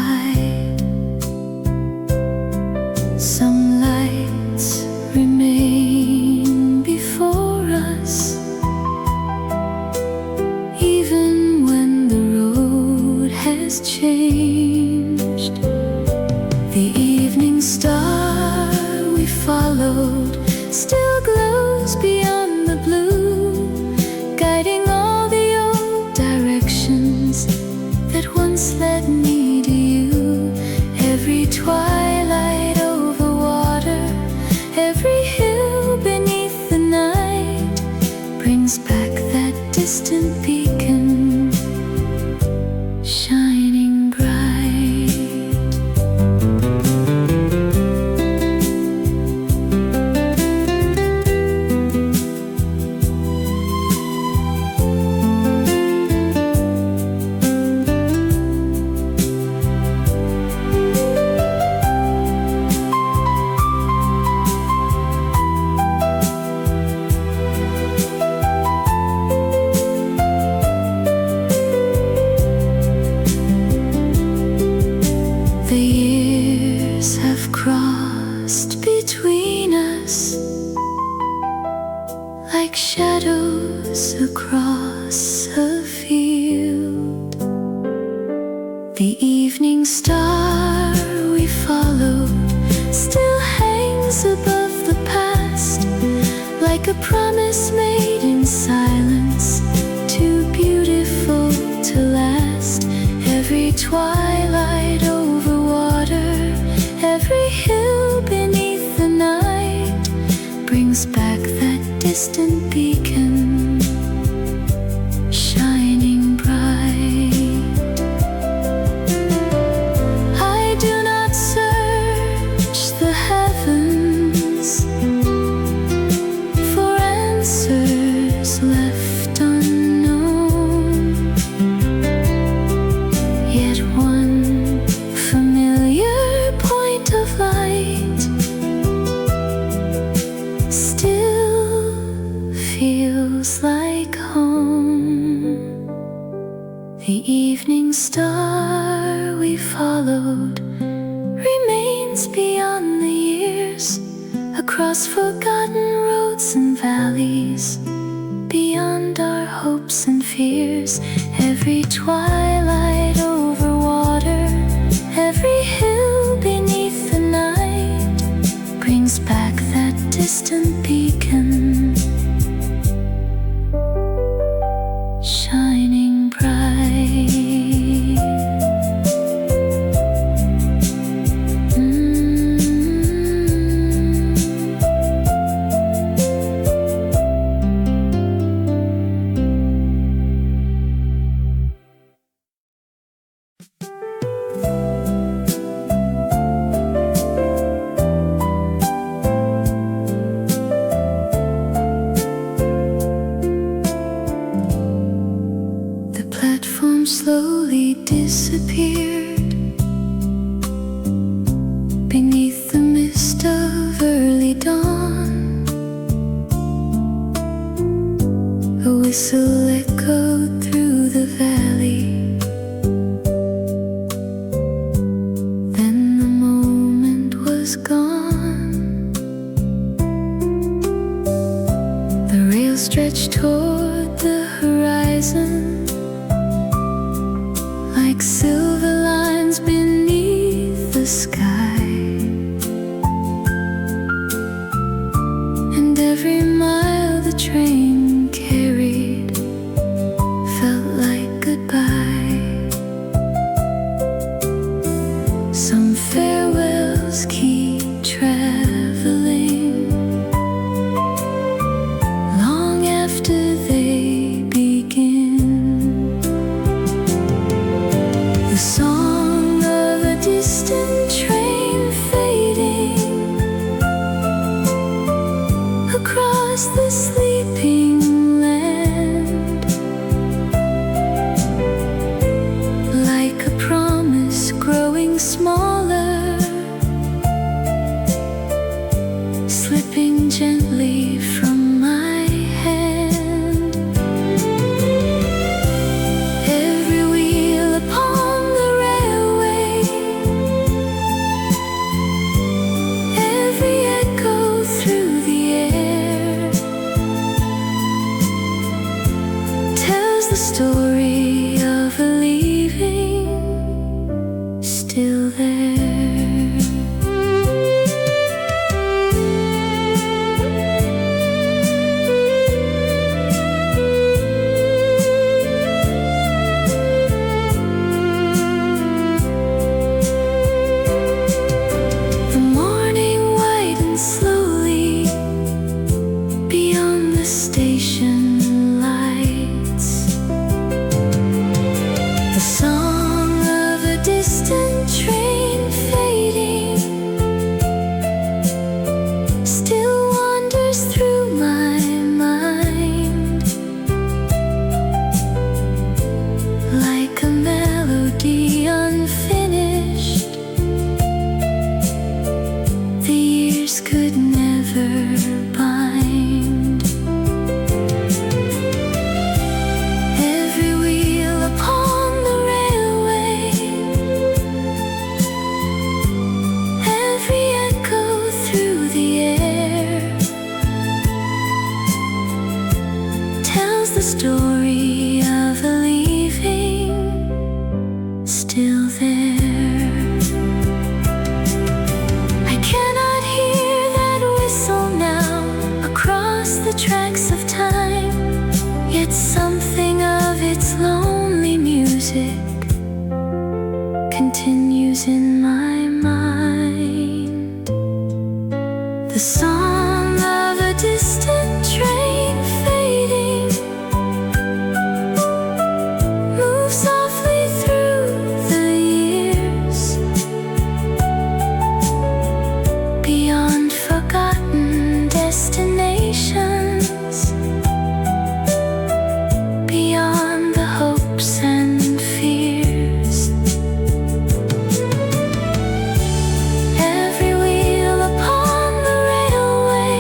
Some lights remain before us, even when the road has changed. The evening star we followed still glows beyond the blue, guiding all the old directions that once led me to you. Every twilight over water, every hill beneath the night brings back that distant beacon, shining bright. The years have crossed between us like shadows across a field. The evening star we followed still hangs above the past, like a promise made in silence, too beautiful to last. Every twilight over water, every hill beneath the night brings back that distant beacon, shining bright. I do not search the heavens for answers left unknown, yet one familiar point of light still feels like home. The evening star we followed remains beyond the years, across forgotten roads and valleys, beyond our hopes and fears. Every twilight over water, every hill beneath the night brings back that distant beacon, shining bright. The platform slowly disappeared beneath the mist of early dawn. A whistle echoed through the valley, then the moment was gone. The rail stretched toward the horizon like silver lines beneath the sky, and every mile the train carried felt like goodbye. Some farewells keep traveling long after they begin. The song of a distant train still there. The morning widens slowly beyond the station lights. The song of a distant train fading still wanders through my mind like a melody unfinished. The years could never bind. Every wheel upon the railway, every echo through the air tells the story of a leaving still there. I cannot hear that whistle now across the tracks of time, yet something of its lonely music continues in my mind. The song of a distant train fading moves softly through the years beyond forgotten destinations, beyond the hopes and fears. Every wheel upon the railway,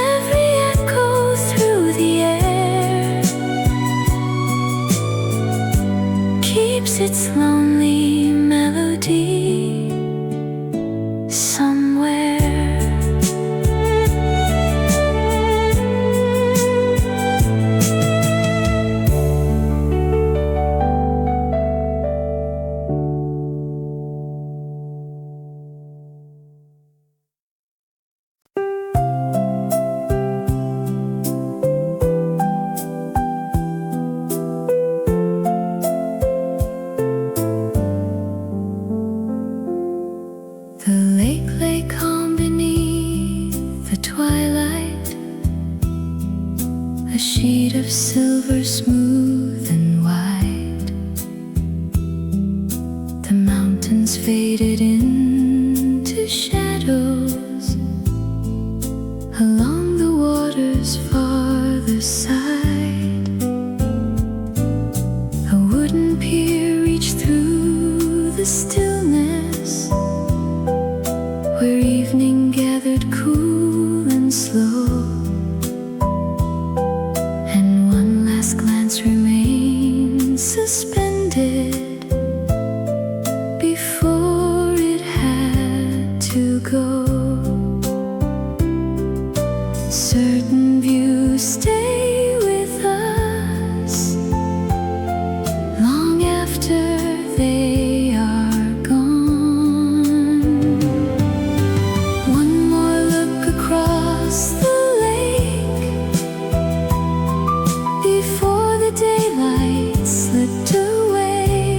every echo through the air keeps its lonely melody somewhere. The lake lay calm beneath the twilight, a sheet of silver smooth and wide. The mountains faded into shadows along the water's farther side. A wooden pier reached through the stillness where evening gathered cool and slow, and one last glance remained suspended before it had to go. Certain views stay with us long after they are gone. One more look across the lake before the daylight slipped away.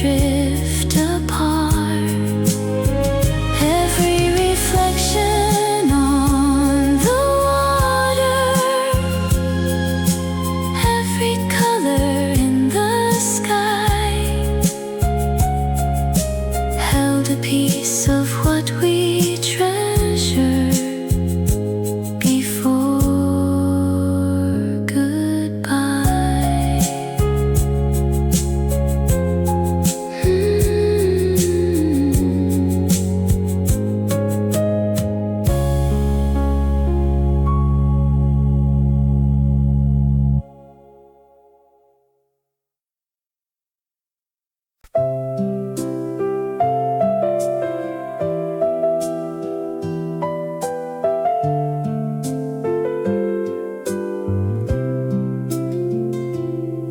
drift apart. Every reflection on the water, every color in the sky held a piece of what we treasure before goodbye.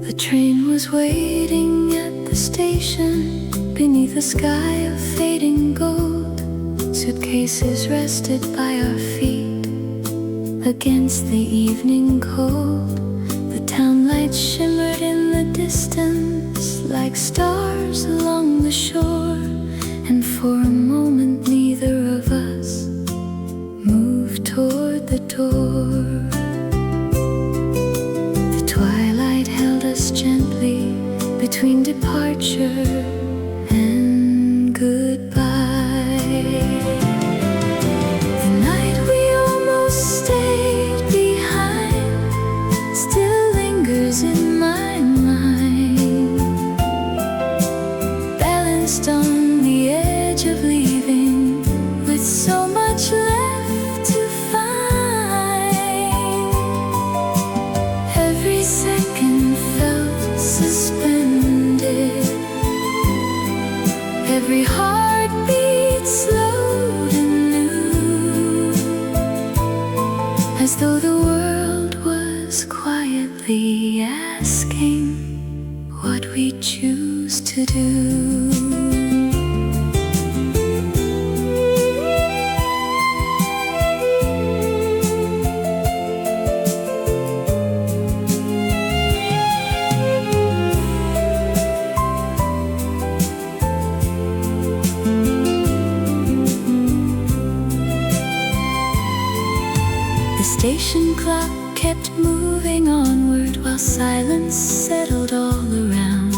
The train was waiting at the station beneath a sky of fading gold. Suitcases rested by our feet against the evening cold. The town lights shimmered in the distance like stars along the shore. And for a moment neither of us moved toward the door. The twilight held us gently between departure and goodbye. The night we almost stayed behind still lingers in my mind, balanced on the edge of leaving with so much left to find. Every second felt suspended, every heartbeat slowed anew, as though the world was quietly asking what we choose to do. The station clock kept moving onward while silence settled all around.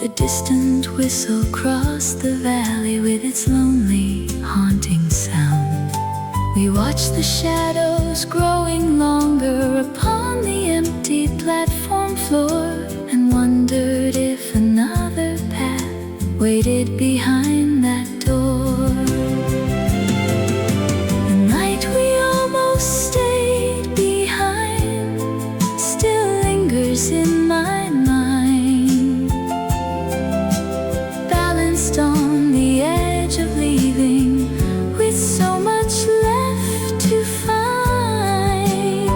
The distant whistle crossed the valley with its lonely, haunting sound. We watched the shadows growing longer upon the empty platform floor and wondered if another path waited behind that door. The night we almost stayed behind still lingers in my mind, balanced on the edge of leaving with so much left to find.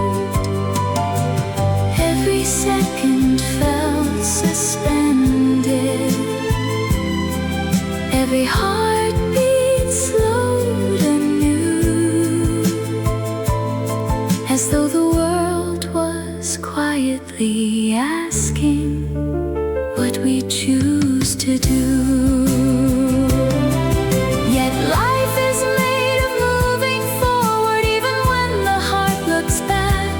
Every second felt suspended, every heartbeat slowed anew, as though the world was quietly asking what we choose to do. Yet life is made of moving forward even when the heart looks back,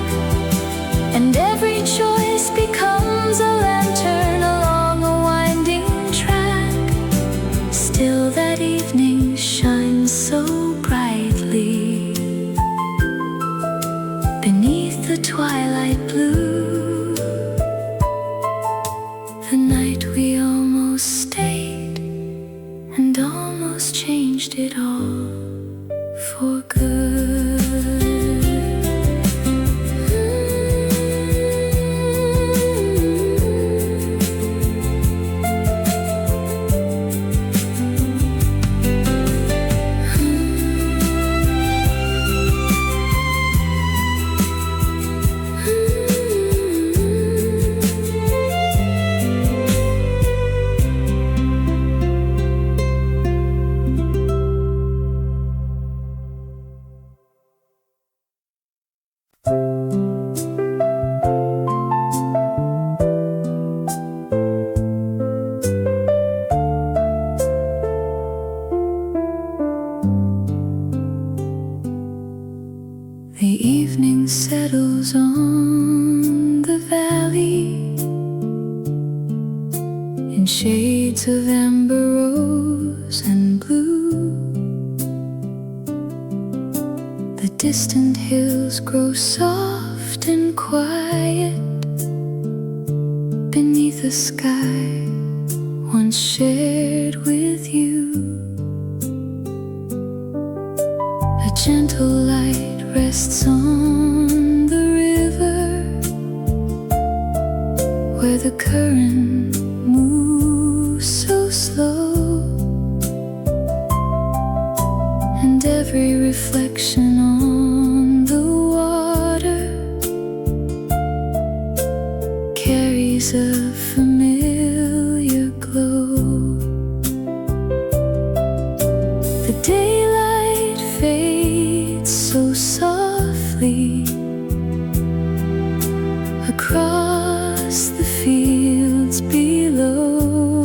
and every choice becomes a lantern along a winding track. Still that evening shines so brightly beneath the twilight blue. The night we almost stayed and almost changed it all for good. of amber, rose, and blue. The distant hills grow soft and quiet beneath a sky once shared with you. A gentle light rests on the river where the current moves so slow, and every reflection on the water carries a familiar glow. The daylight fades so softly across the fields below.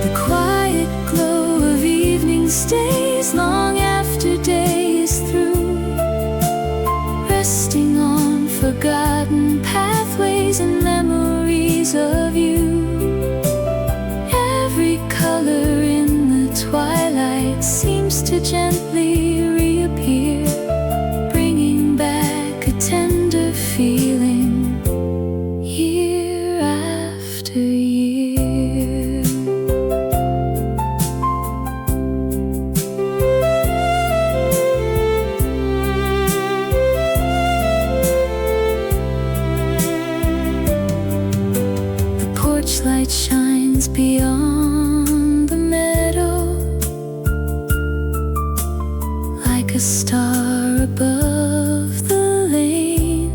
The quiet glow of evening stays long after day is through, resting on forgotten pathways and memories of you. Every color in the twilight seems to gently reappear, bringing back a tender feeling year after year. The porch light shines beyond the meadow like a star above the lane,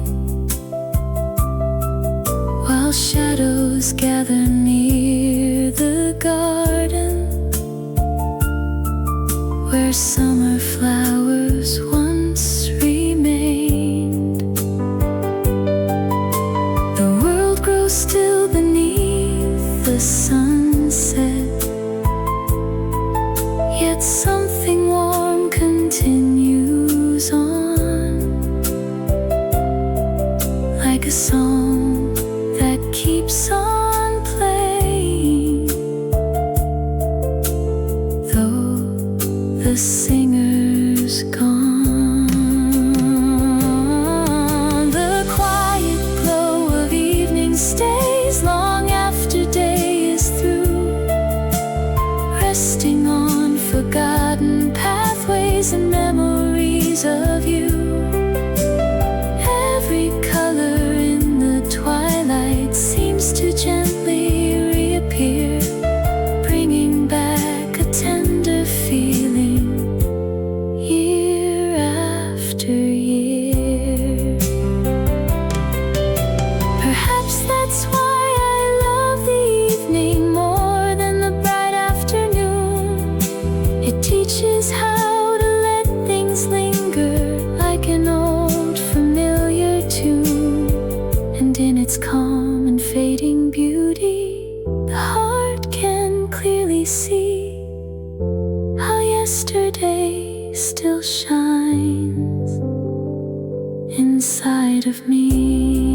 while shadows gather near the garden where summer flowers once remained. The world grows still beneath the sunset, yet something warm continues on, like a song that keeps on playing, though the singer's gone. The quiet glow of evening stays long after day is through, resting on forgotten pathways and memories of you. Every color in the twilight seems to gently reappear, bringing back a tender feeling year after year. Perhaps that's why I love the evening more than the bright afternoon. It teaches how to let things linger like an old familiar tune, and in its calm and fading beauty, the heart can clearly see how yesterday still shines inside of me.